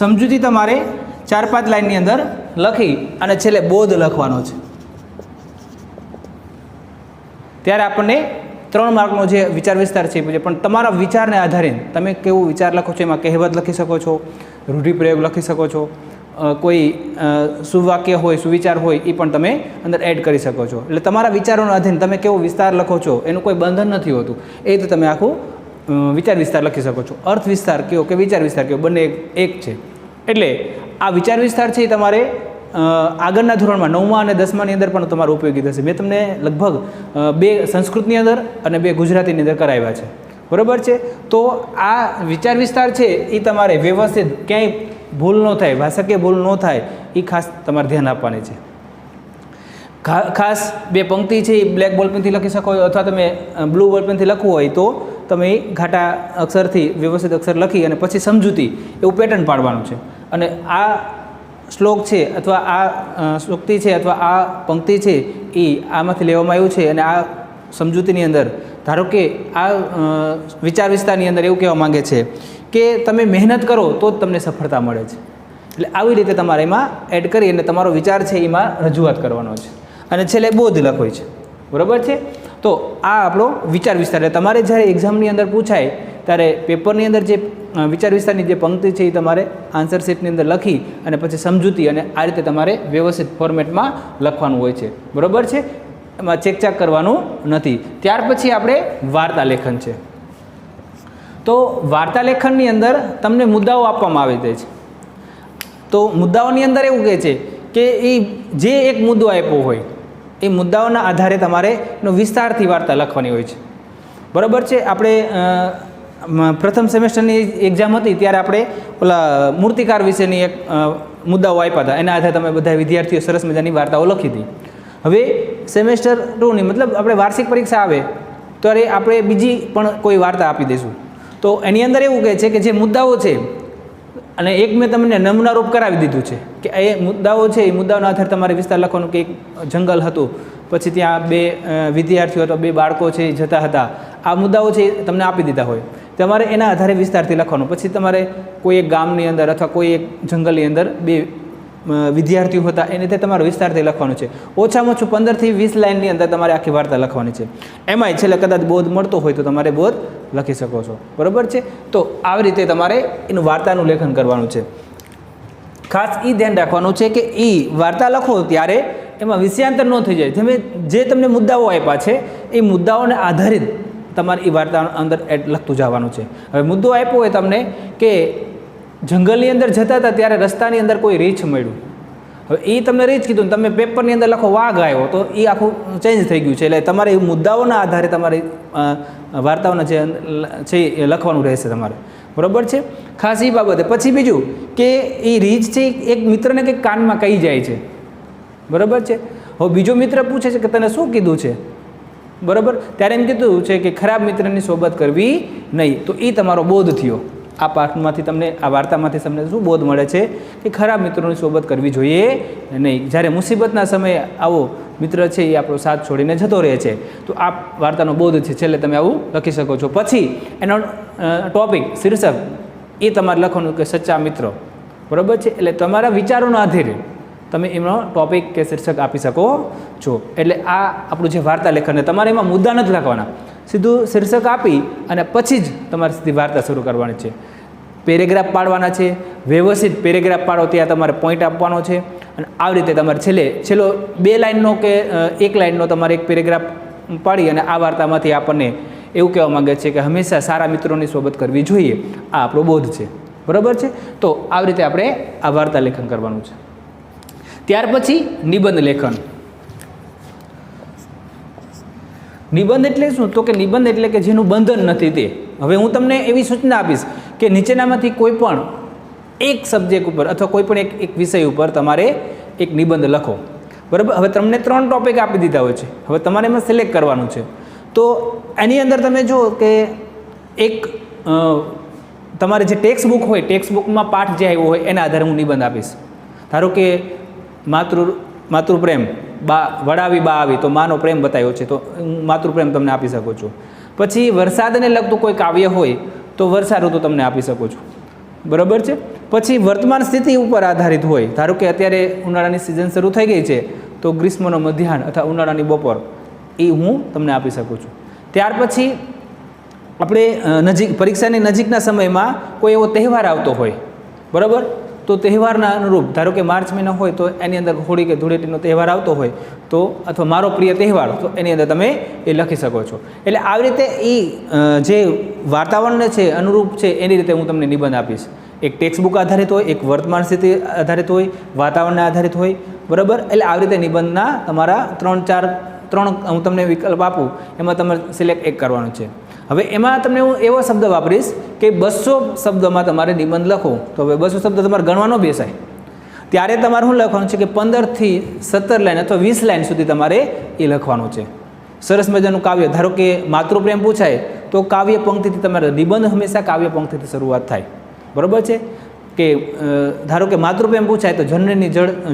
સમજૂતી તમારે 4-5 લાઇનની અંદર લખી અને છેલ્લે બોધ લખવાનો છે. ત્યારે આપણને 3 માર્કનો જે વિચાર વિસ્તાર છે એ પૂછે. પણ તમારા વિચારને આધારે તમે કેવો વિચાર લખો છો, એમાં કહેવત લખી શકો છો, રૂઢિપ્રયોગ લખી શકો છો, કોઈ સુવાક્ય હોય, સુવિચાર હોય એ પણ તમે અંદર એડ કરી શકો છો. એટલે તમારા વિચારોના આધીન તમે કેવો વિસ્તાર લખો છો એનું કોઈ બંધન નથી હોતું. એ રીતે તમે આખું વિચાર વિસ્તાર લખી શકો છો. અર્થ વિસ્તાર કયો કે વિચાર વિસ્તાર કયો, બંને એક છે. એટલે આ વિચાર વિસ્તાર છે એ તમારે આગળના ધોરણમાં 9મા અને 10માની અંદર પણ તમારો ઉપયોગી થશે. મેં તમને લગભગ 2 સંસ્કૃતની અંદર અને 2 ગુજરાતીની અંદર કરાવ્યા છે. બરાબર છે. તો આ વિચાર વિસ્તાર છે એ તમારે વ્યવસ્થિત ક્યાંય ભૂલ ન થાય, ભાષાકીય ભૂલ ન થાય, એ ખાસ તમારે ધ્યાન આપવાની છે. ખાસ 2 પંક્તિ છે એ બ્લેક બોલપેનથી લખી શકો અથવા તમે બ્લુ બોલપેનથી લખવું હોય તો તમે ઘાટા અક્ષરથી વ્યવસ્થિત અક્ષર લખી અને પછી સમજૂતી એવું પેટર્ન પાડવાનું છે. અને આ શ્લોક છે અથવા આ સૂક્તિ છે અથવા આ પંક્તિ છે એ આમાંથી લેવામાં આવ્યું છે. અને આ સમજૂતીની અંદર ધારો કે આ વિચાર વિસ્તારની અંદર એવું કહેવા માંગે છે કે તમે મહેનત કરો તો જ તમને સફળતા મળે છે. એટલે આવી રીતે તમારે એમાં એડ કરી અને તમારો વિચાર છે એમાં રજૂઆત કરવાનો છે. અને છેલ્લે બોધ લખો છે. બરાબર છે. તો આ આપણો વિચાર વિસ્તાર. એટલે તમારે જ્યારે એક્ઝામની અંદર પૂછાય ત્યારે પેપરની અંદર જે વિચાર વિસ્તારની જે પંક્તિ છે એ તમારે આન્સર શીટની અંદર લખી અને પછી સમજૂતી અને આ રીતે તમારે વ્યવસ્થિત ફોર્મેટમાં લખવાનું હોય છે. બરાબર છે. એમાં ચેકચાક કરવાનું નથી. ત્યાર પછી આપણે વાર્તા લેખન છે. તો વાર્તા લેખનની અંદર તમને મુદ્દાઓ આપવામાં આવી જાય છે. તો મુદ્દાઓની અંદર એવું કહે છે કે એ જે એક મુદ્દો આપ્યો હોય એ મુદ્દાઓના આધારે તમારે એનો વિસ્તારથી વાર્તા લખવાની હોય છે. બરાબર છે. આપણે પ્રથમ સેમેસ્ટરની એક્ઝામ હતી ત્યારે આપણે ઓલા મૂર્તિકાર વિશેની એક મુદ્દાઓ આપ્યા હતા. એના આધારે તમે બધા વિદ્યાર્થીઓ સરસ મજાની વાર્તાઓ લખી હતી. હવે સેમેસ્ટર 2ની મતલબ આપણે વાર્ષિક પરીક્ષા આવે ત્યારે આપણે બીજી પણ કોઈ વાર્તા આપી દઈશું. તો એની અંદર એવું કહે છે કે જે મુદ્દાઓ છે અને એક મેં તમને નમૂનારૂપ કરાવી દીધું છે કે એ મુદ્દાઓ છે, એ મુદ્દાઓના આધારે તમારે વિસ્તાર લખવાનું કે એક જંગલ હતું, પછી ત્યાં 2 વિદ્યાર્થીઓ અથવા 2 બાળકો છે એ જતા હતા. આ મુદ્દાઓ છે એ તમને આપી દીધા હોય, તમારે એના આધારે વિસ્તારથી લખવાનું. પછી તમારે કોઈ એક ગામની અંદર અથવા કોઈ એક જંગલની અંદર 2 વિદ્યાર્થીઓ હતા એને તે તમારે વિસ્તારથી લખવાનું છે. ઓછામાં ઓછું 15 થી 20 લાઇનની અંદર તમારે આખી વાર્તા લખવાની છે. એમાંય છેલ્લે કદાચ બોધ મળતો હોય તો તમારે બોધ લખી શકો છો. બરાબર છે. તો આવી રીતે તમારે એનું વાર્તાનું લેખન કરવાનું છે. ખાસ એ ધ્યાન રાખવાનું છે કે એ વાર્તા લખો ત્યારે એમાં વિષયાંતર ન થઈ જાય. જે તમને મુદ્દાઓ આપ્યા છે એ મુદ્દાઓને આધારિત તમારે એ વાર્તા અંદર લખતું જવાનું છે. હવે મુદ્દો આપ્યો હોય તમને કે જંગલની અંદર જતા હતા ત્યારે રસ્તાની અંદર કોઈ રીંછ મળ્યું. હવે એ તમને રીંછ કીધું, તમે પેપરની અંદર લખો વાઘ આવ્યો, તો એ આખું ચેન્જ થઈ ગયું છે. એટલે તમારે એ મુદ્દાઓના આધારે તમારી વાર્તાઓના જે છે એ લખવાનું રહેશે તમારે. બરાબર છે. ખાસ એ બાબતે પછી બીજું કે એ રીંછ છે એક મિત્રને કંઈક કાનમાં કહી જાય છે. બરાબર છે. હવે બીજો મિત્ર પૂછે છે કે તને શું કીધું છે? બરાબર. ત્યારે એમ કીધું છે કે ખરાબ મિત્રની સોબત કરવી નહીં. તો એ તમારો બોધ થયો. આ પાઠમાંથી તમને, આ વાર્તામાંથી તમને શું બોધ મળે છે કે ખરાબ મિત્રોની સોબત કરવી જોઈએ નહીં. જ્યારે મુસીબતના સમયે આવો મિત્ર છે એ આપણો સાથ છોડીને જતો રહે છે. તો આ વાર્તાનો બોધ છે. છેલ્લે તમે આવું લખી શકો છો. પછી એનો ટોપિક, શીર્ષક એ તમારે લખવાનું કે સચ્ચા મિત્રો. બરાબર છે. એટલે તમારા વિચારોના આધારે તમે એનો ટોપિક કે શીર્ષક આપી શકો છો. એટલે આ આપણું જે વાર્તા લેખન, તમારે એમાં મુદ્દા નથી લખવાના, સીધું શીર્ષક આપી અને પછી જ તમારે સીધી વાર્તા શરૂ કરવાની છે. પેરેગ્રાફ પાડવાના છે. વ્યવસ્થિત પેરેગ્રાફ પાડો ત્યાં તમારે પોઈન્ટ આપવાનો છે. અને આવી રીતે તમારે છેલ્લો 2 લાઇનનો કે 1 લાઇનનો તમારે એક પેરેગ્રાફ પાડી અને આ વાર્તામાંથી આપણને એવું કહેવા માંગે છે કે હંમેશા સારા મિત્રોની સોબત કરવી જોઈએ. આ આપણો બોધ છે. બરાબર છે. તો આવી રીતે આપણે આ વાર્તા લેખન કરવાનું છે. ત્યાર પછી નિબંધ લેખન. નિબંધ એટલે શું? તો કે નિબંધ એટલે કે જેનું બંધન નથી તે. હવે હું તમને એવી સૂચના આપીશ કે નીચેનામાંથી કોઈ પણ એક સબ્જેક્ટ ઉપર અથવા કોઈ પણ એક વિષય ઉપર તમારે એક નિબંધ લખો, બરાબર. હવે તમને 3 ટોપિક આપી દીધા હોય છે, હવે તમારે એમાં સિલેક્ટ કરવાનું છે. તો એની અંદર તમે જુઓ કે એક તમારે જે ટેક્સ્ટ બુક હોય, ટેક્સ્ટ બુકમાં પાઠ જે આવ્યો હોય એના આધારે હું નિબંધ આપીશ. ધારો કે માતૃપ્રેમ, બા વડાવી બા આવી, તો માનો પ્રેમ બતાવ્યો છે, તો હું માતૃપ્રેમ તમને આપી શકું છું. પછી વરસાદને લગતું કોઈ કાવ્ય હોય તો વર્ષા ઋતુ તમને આપી શકું છું, બરાબર છે. પછી વર્તમાન સ્થિતિ ઉપર આધારિત હોય, ધારો કે અત્યારે ઉનાળાની સિઝન શરૂ થઈ ગઈ છે, તો ગ્રીષ્મનો મધ્યાહન અથવા ઉનાળાની બપોર એ હું તમને આપી શકું છું. ત્યાર પછી આપણે પરીક્ષાની નજીકના સમયમાં કોઈ એવો તહેવાર આવતો હોય, બરાબર, તો તહેવારના અનુરૂપ, ધારો કે માર્ચ મહિનો હોય તો એની અંદર હોળી કે ધૂળેટીનો તહેવાર આવતો હોય તો, અથવા મારો પ્રિય તહેવાર, તો એની અંદર તમે એ લખી શકો છો. એટલે આવી રીતે એ જે વાતાવરણને છે અનુરૂપ છે એની રીતે હું તમને નિબંધ આપીશ. એક ટેક્સ્ટ બુક આધારિત હોય, એક વર્તમાન સ્થિતિ આધારિત હોય, વાતાવરણને આધારિત હોય, બરાબર. એટલે આવી રીતે નિબંધના તમારા 3 હું તમને વિકલ્પ આપું, એમાં તમારે સિલેક્ટ એક કરવાનું છે. હવે એમાં તમને હું એવો શબ્દ વાપરીશ કે 200 શબ્દમાં તમારે નિબંધ લખો, તો હવે 200 શબ્દ તમારે ગણવાનો બેસાય. ત્યારે તમારે શું લખવાનું છે કે 15 થી 17 લાઈન અથવા 20 લાઈન સુધી તમારે એ લખવાનું છે. સરસ મજાનું કાવ્ય, ધારો કે માતૃપ્રેમ પૂછાય તો કાવ્ય પંક્તિથી તમારે, નિબંધ હંમેશા કાવ્ય પંક્તિથી શરૂઆત થાય, બરાબર છે. કે ધારો કે માતૃપ્રેમ પૂછાય તો જનની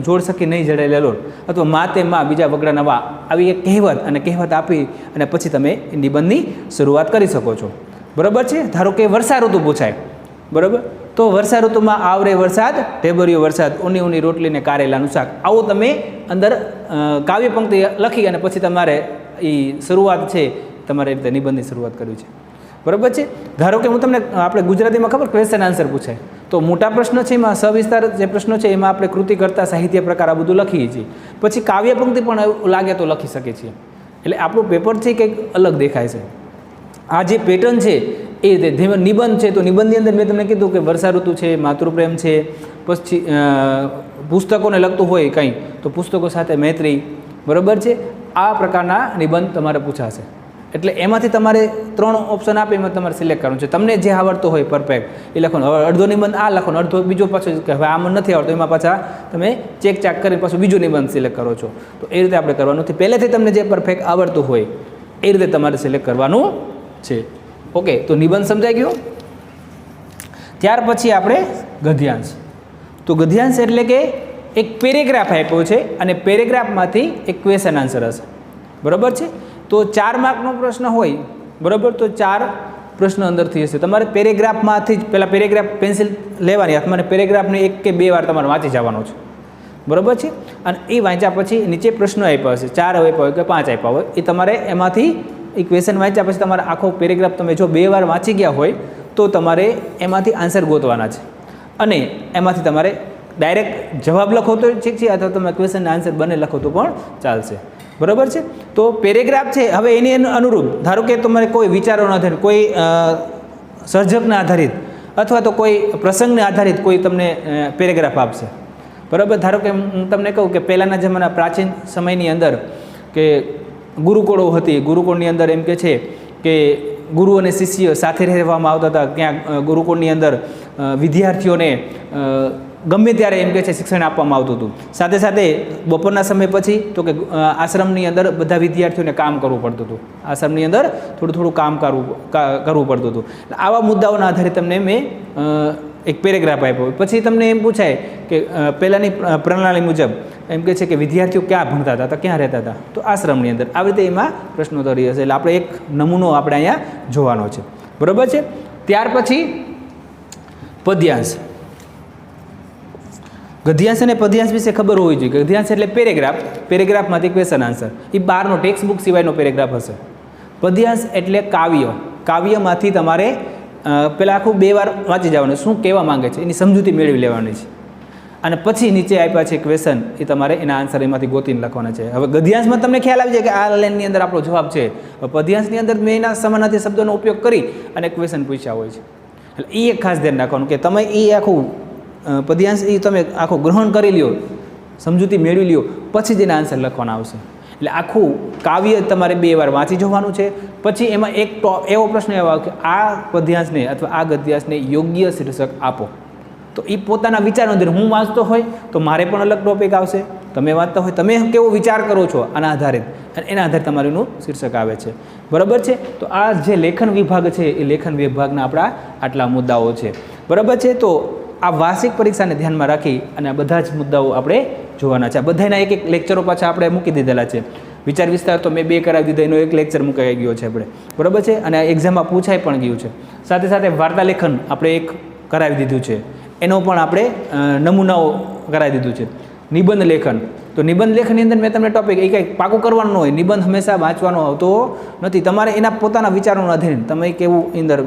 જોડ સખી નહીં જડેલે લોલ, અથવા માતે માં બીજા વગડા નવા, આવી એક કહેવત અને કહેવત આપી અને પછી તમે નિબંધની શરૂઆત કરી શકો છો, બરાબર છે. ધારો કે વર્ષા ઋતુ પૂછાય, બરાબર, તો વર્ષા ઋતુમાં આવરે વરસાદ, ઢેબરિયો વરસાદ, ઊની ઊની રોટલી ને કારેલાનું શાક, આવું તમે અંદર કાવ્ય પંક્તિ લખી અને પછી તમારે એ શરૂઆત છે તમારે રીતે નિબંધની શરૂઆત કરવી છે, બરાબર છે. ધારો કે હું તમને, આપણે ગુજરાતીમાં ખબર ક્વેશ્ચન આન્સર પૂછાય, તો મોટા પ્રશ્ન છે એમાં સવિસ્તાર જે પ્રશ્નો છે એમાં આપણે કૃતિ કરતા, સાહિત્ય પ્રકાર આ બધું લખીએ છીએ. પછી કાવ્ય પંક્તિ પણ લાગે તો લખી શકીએ છીએ. એટલે આપણું પેપર છે કંઈક અલગ દેખાય છે. આ જે પેટર્ન છે એ નિબંધ છે, તો નિબંધની અંદર મેં તમને કીધું કે વર્ષા ઋતુ છે, માતૃપ્રેમ છે, પછી પુસ્તકોને લગતું હોય કંઈ તો પુસ્તકો સાથે મૈત્રી, બરાબર છે. આ પ્રકારના નિબંધ તમારે પૂછાશે. એટલે એમાંથી તમારે 3 ઓપ્શન આપે, એમાં તમારે સિલેક્ટ કરવાનું છે. તમને જે આવડતું હોય પરફેક્ટ એ લખવાનું. હવે અડધો નિબંધ આ લખવાનો, અડધો બીજો પાછો કે હવે આમાં નથી આવડતો, એમાં પાછા તમે ચેક કરીને પાછું બીજો નિબંધ સિલેક્ટ કરો છો. તો એ રીતે આપણે કરવાનું નથી. પહેલેથી તમને જે પરફેક્ટ આવડતું હોય એ રીતે તમારે સિલેક્ટ કરવાનું છે. ઓકે, તો નિબંધ સમજાઈ ગયો. ત્યાર પછી આપણે ગદ્યાંશ. તો ગદ્યાંશ એટલે કે એક પેરેગ્રાફ આપ્યો છે અને પેરેગ્રાફમાંથી એક ક્વેશ્ચન આન્સર હશે, બરાબર છે. તો 4 માર્કનો પ્રશ્ન હોય, બરાબર, તો 4 પ્રશ્ન અંદરથી હશે. તમારે પેરેગ્રાફમાંથી જ પહેલાં પેરેગ્રાફ પેન્સિલ લેવાની હાથમાં, પેરેગ્રાફને 1 કે 2 વાર તમારે વાંચી જવાનો છે, બરાબર છે. અને એ વાંચ્યા પછી નીચે પ્રશ્નો આપ્યા હશે, 4 આપ્યા હોય કે 5 આપ્યા હોય, એ તમારે એમાંથી એ ક્વેશ્ચન વાંચ્યા પછી તમારે આખો પેરેગ્રાફ તમે જો 2 વાર વાંચી ગયા હોય તો તમારે એમાંથી આન્સર ગોતવાના છે. અને એમાંથી તમારે ડાયરેક્ટ જવાબ લખો તો ઠીક છે, અથવા તમે ક્વેશ્ચન આન્સર બંને લખો તો પણ ચાલશે, બરાબર છે. તો પેરેગ્રાફ છે, હવે એની અનુરૂપ ધારો કે તમારે કોઈ વિચારોના આધારિત, કોઈ સર્જકના આધારિત અથવા તો કોઈ પ્રસંગને આધારિત કોઈ તમને પેરેગ્રાફ આપશે, બરાબર. ધારો કે હું તમને કહું કે પહેલાંના જમાના પ્રાચીન સમયની અંદર કે ગુરુકુળો હતી, ગુરુકુળની અંદર એમ કે છે કે ગુરુ અને શિષ્ય સાથે રહેવામાં આવતા હતા. ત્યાં ગુરુકુળની અંદર વિદ્યાર્થીઓને ગમે ત્યારે એમ કે છે શિક્ષણ આપવામાં આવતું હતું. સાથે સાથે બપોરના સમય પછી તો કે આશ્રમની અંદર બધા વિદ્યાર્થીઓને કામ કરવું પડતું હતું. આશ્રમની અંદર થોડું કામ કરવું પડતું હતું. આવા મુદ્દાઓના આધારે તમને મેં એક પેરેગ્રાફ આપ્યો. પછી તમને એમ પૂછાય કે પહેલાંની પ્રણાલી મુજબ એમ કે છે કે વિદ્યાર્થીઓ ક્યાં ભણતા હતા, ક્યાં રહેતા હતા, તો આશ્રમની અંદર. આવી રીતે એમાં પ્રશ્નોત્તરી હશે. એટલે આપણે એક નમૂનો આપણે અહીંયા જોવાનો છે, બરાબર છે. ત્યાર પછી પદ્યાંશ. ગદ્યાંશ અને પદ્યાંશ વિશે ખબર હોવી જોઈએ. ગદ્યાંશ એટલે પેરેગ્રાફ, પેરેગ્રાફમાંથી ક્વેશ્ચન આન્સર, એ બહારનો ટેક્સ્ટ બુક સિવાયનો પેરેગ્રાફ હશે. પદ્યાંશ એટલે કાવ્ય, કાવ્યમાંથી તમારે પહેલાં આખું 2 વાર વાંચી જવાનું, શું કહેવા માંગે છે એની સમજૂતી મેળવી લેવાની છે. અને પછી નીચે આપ્યા છે ક્વેશ્ચન, એ તમારે એના આન્સર એમાંથી ગોતીને લખવાના છે. હવે ગદ્યાંશમાં તમને ખ્યાલ આવી જાય કે આ લાઈનની અંદર આપણો જવાબ છે. પદ્યાંશની અંદર મેં એના સમાનાર્થી શબ્દોનો ઉપયોગ કરી અને ક્વેશ્ચન પૂછ્યા હોય છે. એટલે એ એક ખાસ ધ્યાન રાખવાનું કે તમે એ આખું પદ્યાંશ એ તમે આખું ગ્રહણ કરી લ્યો, સમજૂતી મેળવી લ્યો, પછી જ એના આન્સર લખવાના આવશે. એટલે આખું કાવ્ય તમારે 2 વાર વાંચી જોવાનું છે. પછી એમાં એક એવો પ્રશ્ન એવો આવે કે આ પદ્યાંશને અથવા આ ગદ્યાંશને યોગ્ય શીર્ષક આપો. તો એ પોતાના વિચારો અંદર હું વાંચતો હોય તો મારે પણ અલગ ટોપિક આવશે, તમે વાંચતા હોય તમે કેવો વિચાર કરો છો આના આધારે, અને એના આધારે તમારું શીર્ષક આવે છે. બરાબર છે. તો આ જે લેખન વિભાગ છે એ લેખન વિભાગના આપણા આટલા મુદ્દાઓ છે. બરાબર છે. તો આ વાર્ષિક પરીક્ષાને ધ્યાનમાં રાખી અને આ બધા જ મુદ્દાઓ આપણે જોવાના છે. આ બધાના એક એક લેક્ચરો પાછા આપણે મૂકી દીધેલા છે. વિચાર વિસ્તાર તો મેં 2 કરાવી દીધા, એનો એક લેક્ચર મુકાઈ ગયો છે આપણે. બરાબર છે. અને આ એક્ઝામમાં પૂછાઈ પણ ગયું છે. સાથે સાથે વાર્તા લેખન આપણે એક કરાવી દીધું છે, એનો પણ આપણે નમૂનાઓ કરાવી દીધું છે. નિબંધ લેખન, તો નિબંધ લેખનની અંદર મેં તમને ટોપિક એ કંઈક પાકું કરવાનું ન હોય, નિબંધ હંમેશા વાંચવાનો આવતો નથી, તમારે એના પોતાના વિચારોના આધારે તમે કેવું અંદર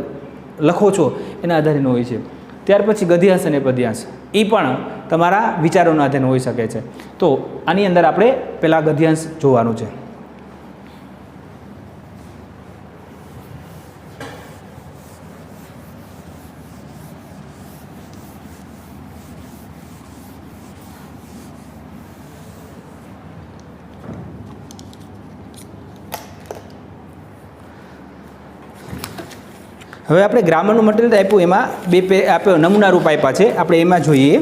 લખો છો એના આધારે હોય છે. ત્યાર પછી ગદ્યાંશ અને પદ્યાંશ એ પણ તમારા વિચારોના આધારે હોઈ શકે છે. તો આની અંદર આપણે પહેલાં ગદ્યાંશ જોવાનું છે. હવે આપણે ગ્રામરનું મટીરિયલ આપ્યું, એમાં 2 આપ્યો નમૂના રૂપ આપ્યા છે. આપણે એમાં જોઈએ.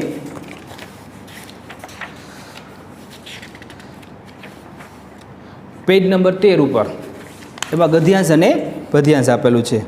પેજ નંબર 13 ઉપર એમાં ગદ્યાંશ અને પદ્યાંશ આપેલું છે.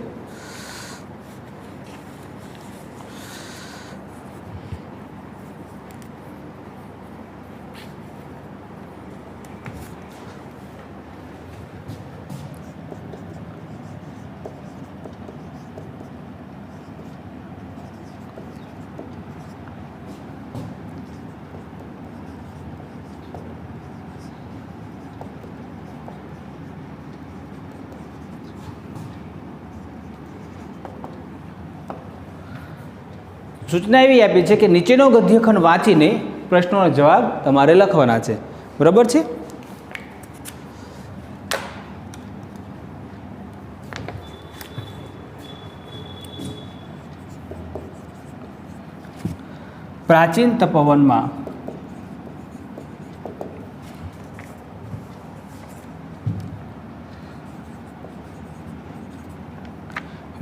સૂચના એવી આપી છે કે નીચેનો ગદ્યખંડ વાંચીને પ્રશ્નોનો જવાબ તમારે લખવાના છે. બરાબર છે. પ્રાચીન તપોવનમાં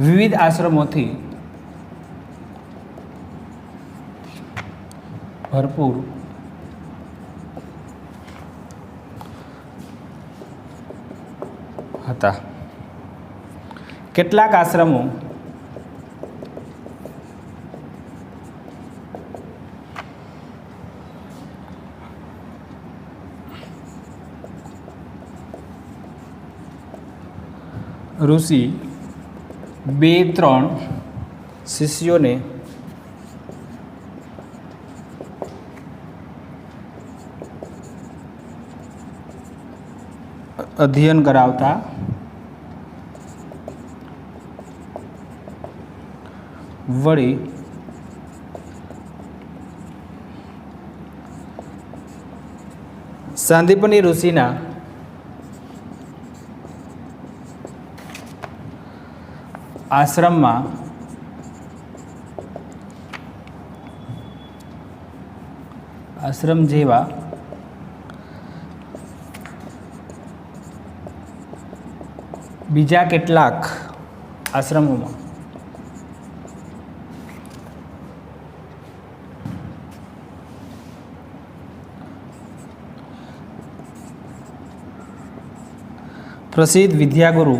વિવિધ આશ્રમોથી ભરપૂર હતા. કેટલાક આશ્રમો ઋષિ 2-3 શિષ્યોને અધ્યયન કરાવતા વળી સાંદીપની ઋષિના આશ્રમમાં આશ્રમ જેવા બીજા કેટલાક આશ્રમોમાં પ્રસિદ્ધ વિદ્યાગુરુ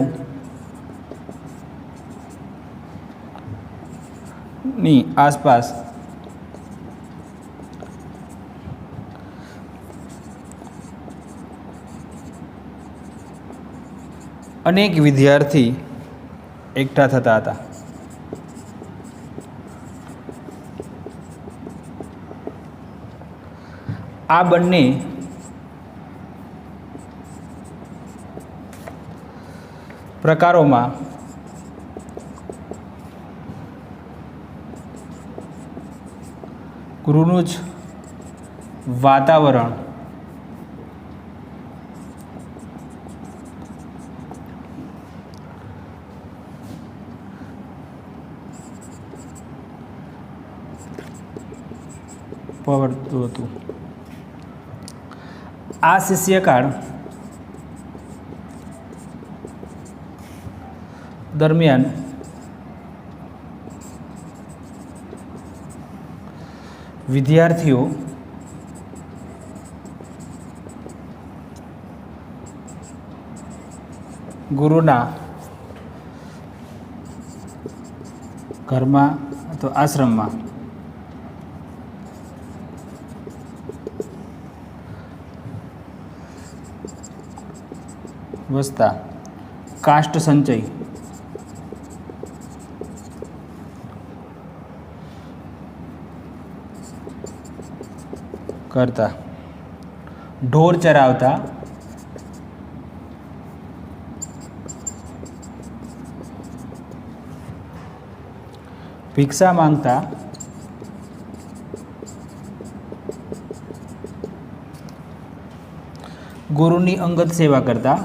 ની આસપાસ અનેક વિદ્યાર્થી એકઠા થતા હતા. આ બંને પ્રકારોમાં ગૃહનું જ વાતાવરણ પવડતું હતું. આ શિષ્યકાળ દરમિયાન વિદ્યાર્થીઓ ગુરુના ઘરમાં અથવા આશ્રમમાં વસતા કાષ્ટ સંચય કરતા, ઢોર ચરાવતા, ભિક્ષા માંગતા, ગુરુની અંગત સેવા કરતા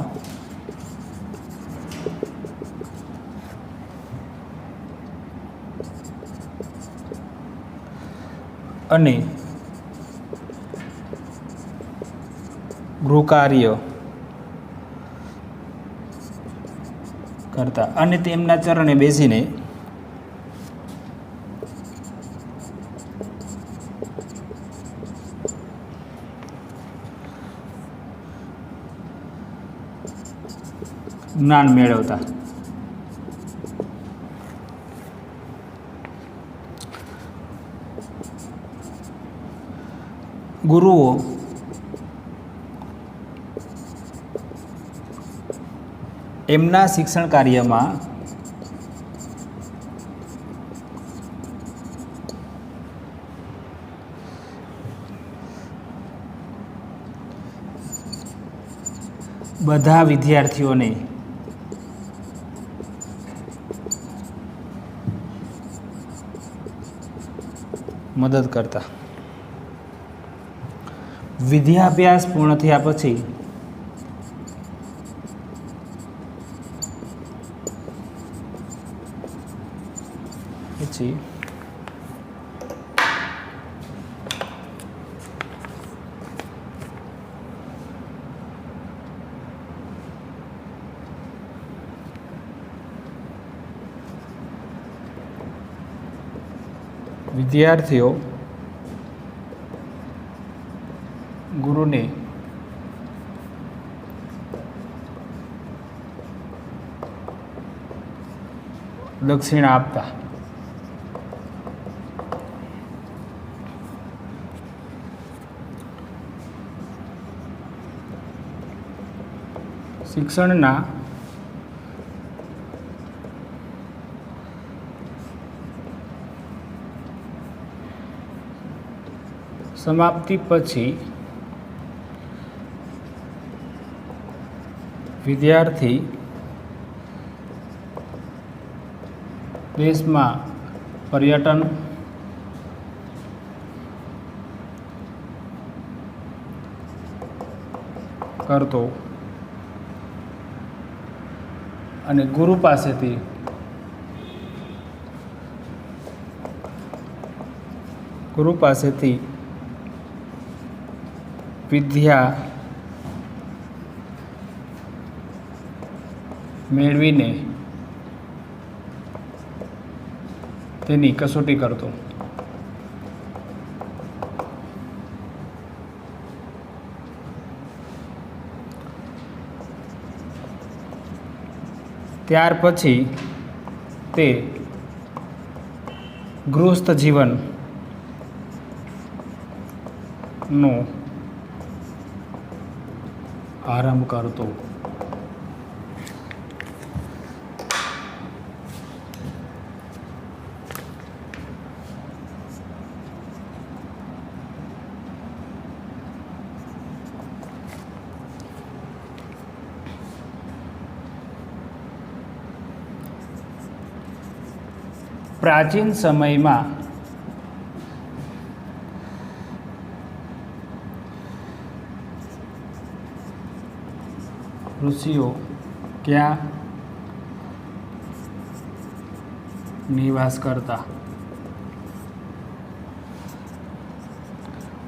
અને ગૃહકાર્ય કરતા અને તેમના ચરણે બેસીને જ્ઞાન મેળવતા. ગુરુઓ એમના શિક્ષણ કાર્યમાં બધા વિદ્યાર્થીઓને મદદ કરતા. વિદ્યાભ્યાસ પૂર્ણ થયા પછી વિદ્યાર્થીઓ ગુરુને દક્ષિણા આપતા. શિક્ષણના સમાપ્તિ પછી વિદ્યાર્થી દેશમાં પર્યટન કરતો અને ગુરુ પાસેથી વિદ્યા મેળવીને તેની કસોટી કરતો. ત્યાર પછી તે ગૃહસ્થ જીવનનો આરંભ કરતો. પ્રાચીન સમયમાં ઋષિઓ ક્યાં નિવાસ કરતા?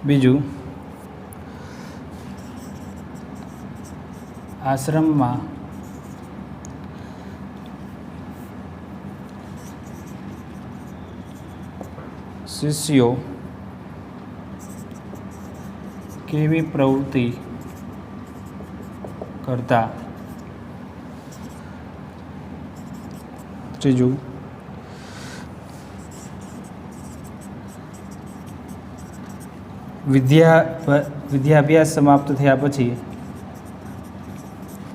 બીજું, આશ્રમમાં શિષ્યો કેવી પ્રવૃત્તિ કરતા. ત્રીજું, વિદ્યાભ્યાસ સમાપ્ત થયા પછી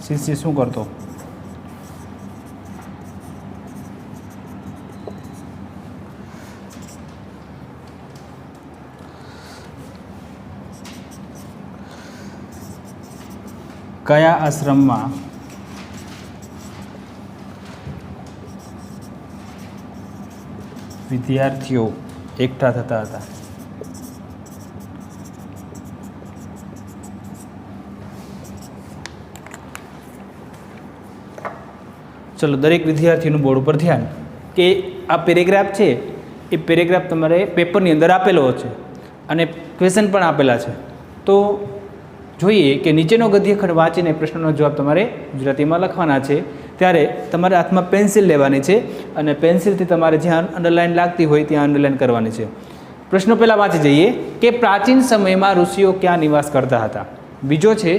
શિષ્ય શું કરતો? કયા આશ્રમમાં વિદ્યાર્થીઓ એકઠા થતા હતા? ચલો, દરેક વિદ્યાર્થીનું બોર્ડ ઉપર ધ્યાન કે આ પેરેગ્રાફ છે એ પેરેગ્રાફ તમારે પેપરની અંદર આપેલો છે અને ક્વેશ્ચન પણ આપેલા છે. તો જોઈએ કે નીચેનો ગદ્યખંડ વાંચીને પ્રશ્નનો જવાબ તમારે ગુજરાતીમાં લખવાના છે. ત્યારે તમારે હાથમાં પેન્સિલ લેવાની છે અને પેન્સિલથી તમારે જ્યાં અંડરલાઇન લાગતી હોય ત્યાં અંડરલાઇન કરવાની છે. પ્રશ્નો પહેલાં વાંચી જઈએ કે પ્રાચીન સમયમાં ઋષિઓ ક્યાં નિવાસ કરતા હતા? બીજો છે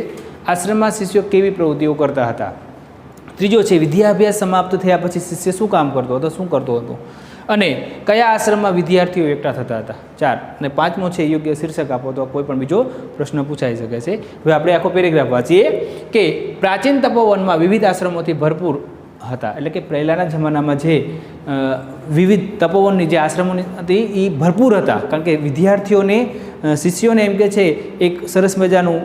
આશ્રમમાં શિષ્યો કેવી પ્રવૃત્તિઓ કરતા હતા? ત્રીજો છે વિદ્યાભ્યાસ સમાપ્ત થયા પછી શિષ્ય શું કામ કરતો હતો, શું કરતો હતો? અને કયા આશ્રમમાં વિદ્યાર્થીઓ એકઠા થતા હતા? 4 અને 5મો છે યોગ્ય શીર્ષક આપો તો કોઈ પણ બીજો પ્રશ્ન પૂછાઈ શકે છે. હવે આપણે આખો પેરેગ્રાફ વાંચીએ કે પ્રાચીન તપોવનમાં વિવિધ આશ્રમોથી ભરપૂર હતા. એટલે કે પહેલાંના જમાનામાં જે વિવિધ તપોવનની જે આશ્રમોની હતી એ ભરપૂર હતા. કારણ કે વિદ્યાર્થીઓને શિષ્યોને એમ કે છે એક સરસ મજાનું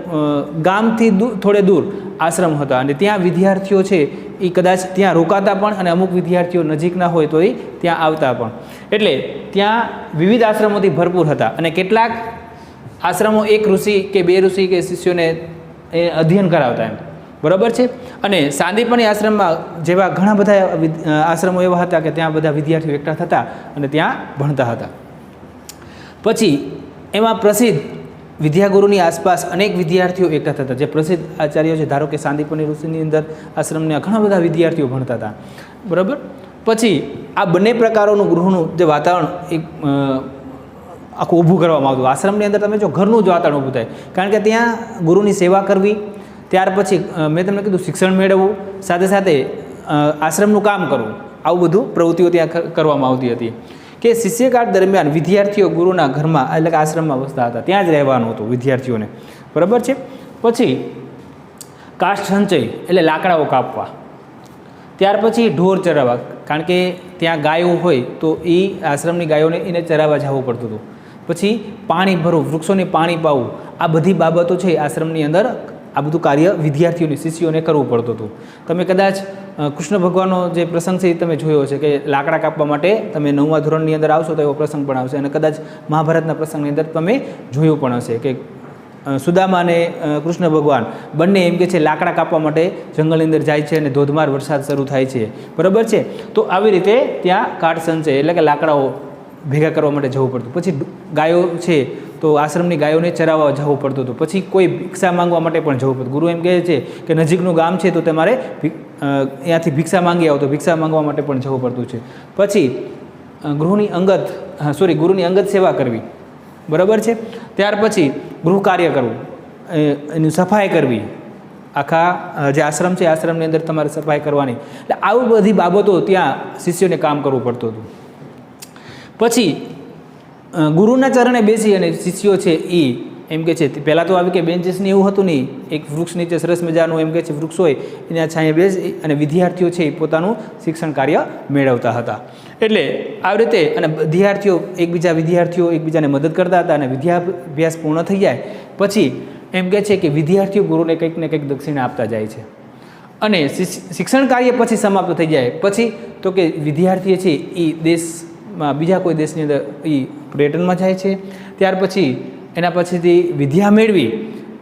ગામથી થોડે દૂર આશ્રમ હતા અને ત્યાં વિદ્યાર્થીઓ છે એ કદાચ ત્યાં રોકાતા પણ અને અમુક વિદ્યાર્થીઓ નજીકના હોય તો એ ત્યાં આવતા પણ. એટલે ત્યાં વિવિધ આશ્રમોથી ભરપૂર હતા અને કેટલાક આશ્રમો એક ઋષિ કે બે ઋષિ કે શિષ્યોને એ અધ્યયન કરાવતા એમ. બરાબર છે. અને સાંદીપની આશ્રમમાં જેવા ઘણા બધા આશ્રમો એવા હતા કે ત્યાં બધા વિદ્યાર્થીઓ એકઠા થતા અને ત્યાં ભણતા હતા. પછી એમાં પ્રસિદ્ધ વિદ્યાગુરુની આસપાસ અનેક વિદ્યાર્થીઓ એકઠા થતા. જે પ્રસિદ્ધ આચાર્યો છે, ધારો કે સાંદીપની ઋષિની અંદર આશ્રમના ઘણા બધા વિદ્યાર્થીઓ ભણતા હતા. બરાબર. પછી આ બંને પ્રકારોનું ગૃહનું જે વાતાવરણ એક આખું ઊભું કરવામાં આવતું. આશ્રમની અંદર તમે જો ઘરનું જ વાતાવરણ ઊભું થાય, કારણ કે ત્યાં ગુરુની સેવા કરવી, ત્યાર પછી મેં તમને કીધું શિક્ષણ મેળવવું, સાથે સાથે આશ્રમનું કામ કરવું, આવું બધું પ્રવૃત્તિઓ ત્યાં કરવામાં આવતી હતી. કે શિષ્યકાળ દરમિયાન વિદ્યાર્થીઓ ગુરુના ઘરમાં એટલે કે આશ્રમમાં વસતા હતા, ત્યાં જ રહેવાનું હતું વિદ્યાર્થીઓને. બરાબર છે. પછી કાષ્ઠ સંચય એટલે લાકડાઓ કાપવા, ત્યાર પછી ઢોર ચરાવવા, કારણ કે ત્યાં ગાયો હોય તો એ આશ્રમની ગાયોને એને ચરાવવા જવું પડતું હતું. પછી પાણી ભરવું, વૃક્ષોને પાણી પાવું, આ બધી બાબતો છે આશ્રમની અંદર આ બધું કાર્ય વિદ્યાર્થીઓને શિષ્યોને કરવું પડતું હતું. તમે કદાચ કૃષ્ણ ભગવાનનો જે પ્રસંગ છે એ તમે જોયો છે કે લાકડા કાપવા માટે તમે 9મા ધોરણની અંદર આવશો તો એવો પ્રસંગ પણ આવશે. અને કદાચ મહાભારતના પ્રસંગની અંદર તમે જોયું પણ હશે કે સુદામા અને કૃષ્ણ ભગવાન બંને એમ કે છે લાકડા કાપવા માટે જંગલની અંદર જાય છે અને ધોધમાર વરસાદ શરૂ થાય છે. બરાબર છે. તો આવી રીતે ત્યાં કાઠ સંચય એટલે કે લાકડાઓ ભેગા કરવા માટે જવું પડતું. પછી ગાયો છે તો આશ્રમની ગાયોને ચરાવવા જવું પડતું હતું. પછી કોઈ ભિક્ષા માંગવા માટે પણ જવું પડતું. ગુરુ એમ કહે છે કે નજીકનું ગામ છે તો તમારે ત્યાંથી ભિક્ષા માંગી આવો, તો ભિક્ષા માંગવા માટે પણ જવું પડતું છે. પછી ગુરુની અંગત સેવા કરવી. બરાબર છે. ત્યાર પછી ગૃહ કાર્ય કરવું, એની સફાઈ કરવી, આખા જે આશ્રમ છે આશ્રમની અંદર તમારે સફાઈ કરવાની. એટલે આવી બધી બાબતો ત્યાં શિષ્યોને કામ કરવું પડતું હતું. પછી ગુરુના ચરણે બેસી અને શિષ્યો છે એ એમ કે છે પહેલાં તો આવી કે બેન્ચીસને એવું હતું નહીં, એક વૃક્ષ નીચે સરસ મજાનું એમ કે છે વૃક્ષ હોય એના છાંયે બેસી અને વિદ્યાર્થીઓ છે એ પોતાનું શિક્ષણ કાર્ય મેળવતા હતા. એટલે આવી રીતે અને વિદ્યાર્થીઓ એકબીજાને મદદ કરતા હતા. અને વિદ્યાભ્યાસ પૂર્ણ થઈ જાય પછી એમ કે છે કે વિદ્યાર્થીઓ ગુરુને કંઈક ને કંઈક દક્ષિણા આપતા જાય છે. અને શિક્ષણ કાર્ય પછી સમાપ્ત થઈ જાય પછી તો કે વિદ્યાર્થી છે એ દેશમાં બીજા કોઈ દેશની અંદર એ પર્યટનમાં જાય છે. ત્યાર પછી એના પછીથી વિદ્યા મેળવી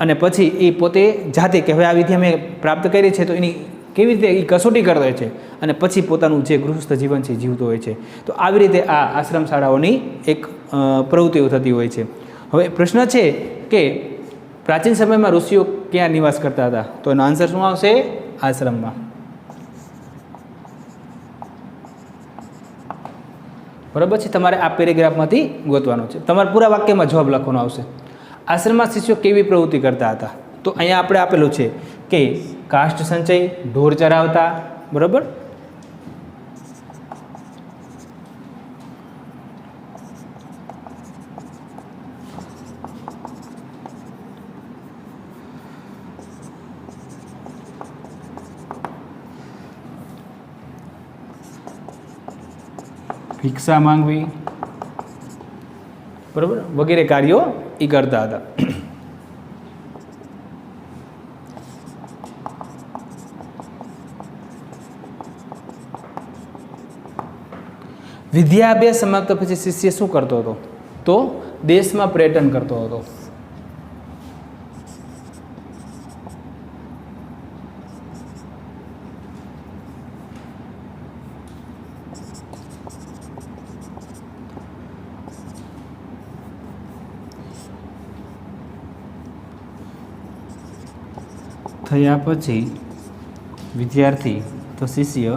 અને પછી એ પોતે જાતે કે હવે આ વિદ્યા મેં પ્રાપ્ત કરી છે તો એની કેવી રીતે એ કસોટી કરે છે અને પછી પોતાનું જે ગૃહસ્થ જીવન છે જીવતો હોય છે. તો આવી રીતે આ આશ્રમ શાળાઓની એક પ્રવૃત્તિઓ થતી હોય છે. હવે પ્રશ્ન છે કે પ્રાચીન સમયમાં ઋષિઓ ક્યાં નિવાસ કરતા હતા? તો એનો આન્સર શું આવશે? આશ્રમમાં. બરાબર છે, તમારે આ પેરેગ્રાફમાંથી ગોતવાનો છે. તમારે પૂરા વાક્યમાં જવાબ લખવાનો આવશે. આશ્રમમાં શિષ્યો કેવી પ્રવૃત્તિ કરતા હતા? તો અહીંયા આપણે આપેલું છે કે કાષ્ઠ સંચય, ઢોર ચરાવતા, બરાબર. ભિક્ષા માંગવી, બરાબર, વગેરે કાર્યો એ કરતા હતા. વિદ્યાભ્યાસ સમાપ્ત પછી શિષ્ય શું કરતો હતો? તો દેશમાં પર્યટન કરતો હતો. થયા પછી વિદ્યાર્થી તો શિષ્ય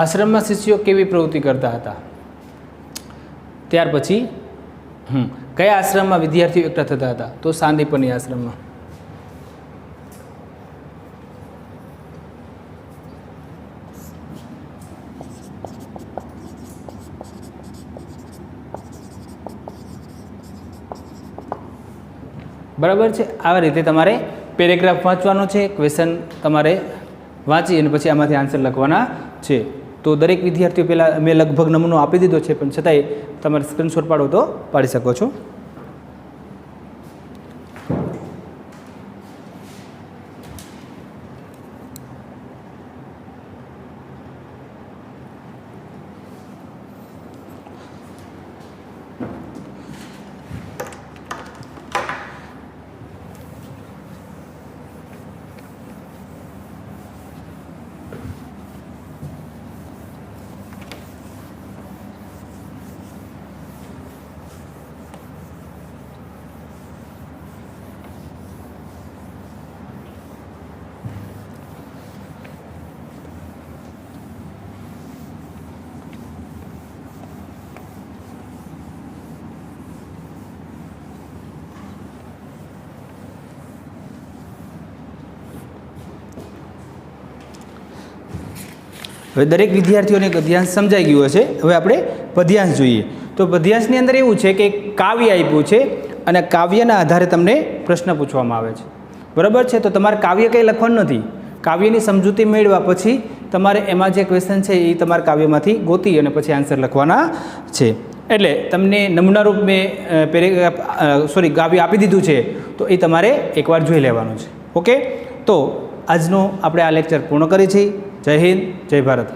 આશ્રમમાં શિષ્યો કેવી પ્રવૃત્તિ કરતા હતા? ત્યાર પછી કયા આશ્રમમાં વિદ્યાર્થીઓ એકઠા થતા હતા? તો સાંદીપની આશ્રમમાં. બરાબર છે. આવા રીતે તમારે પેરેગ્રાફ વાંચવાનો છે, ક્વેશ્ચન તમારે વાંચી અને પછી આમાંથી આન્સર લખવાના છે. તો દરેક વિદ્યાર્થીઓ પહેલાં મેં લગભગ નમૂનો આપી દીધો છે, પણ છતાંય તમારે સ્ક્રીનશોટ પાડો તો પાડી શકો છો. હવે દરેક વિદ્યાર્થીઓને ગદ્યાંશ સમજાઈ ગયું હશે. હવે આપણે પદ્યાંશ જોઈએ. તો પદ્યાંશની અંદર એવું છે કે કાવ્ય આપ્યું છે અને કાવ્યના આધારે તમને પ્રશ્ન પૂછવામાં આવે છે. બરાબર છે. તો તમારે કાવ્ય કંઈ લખવાનું નથી. કાવ્યની સમજૂતી મેળવ્યા પછી તમારે એમાં જે ક્વેશ્ચન છે એ તમારે કાવ્યમાંથી ગોતી અને પછી આન્સર લખવાના છે. એટલે તમને નમૂનારૂપ મેં કાવ્ય આપી દીધું છે, તો એ તમારે એકવાર જોઈ લેવાનું છે. ઓકે. તો આજનો આપણે આ લેક્ચર પૂર્ણ કરીએ છીએ. જય હિન્દ, જય ભારત.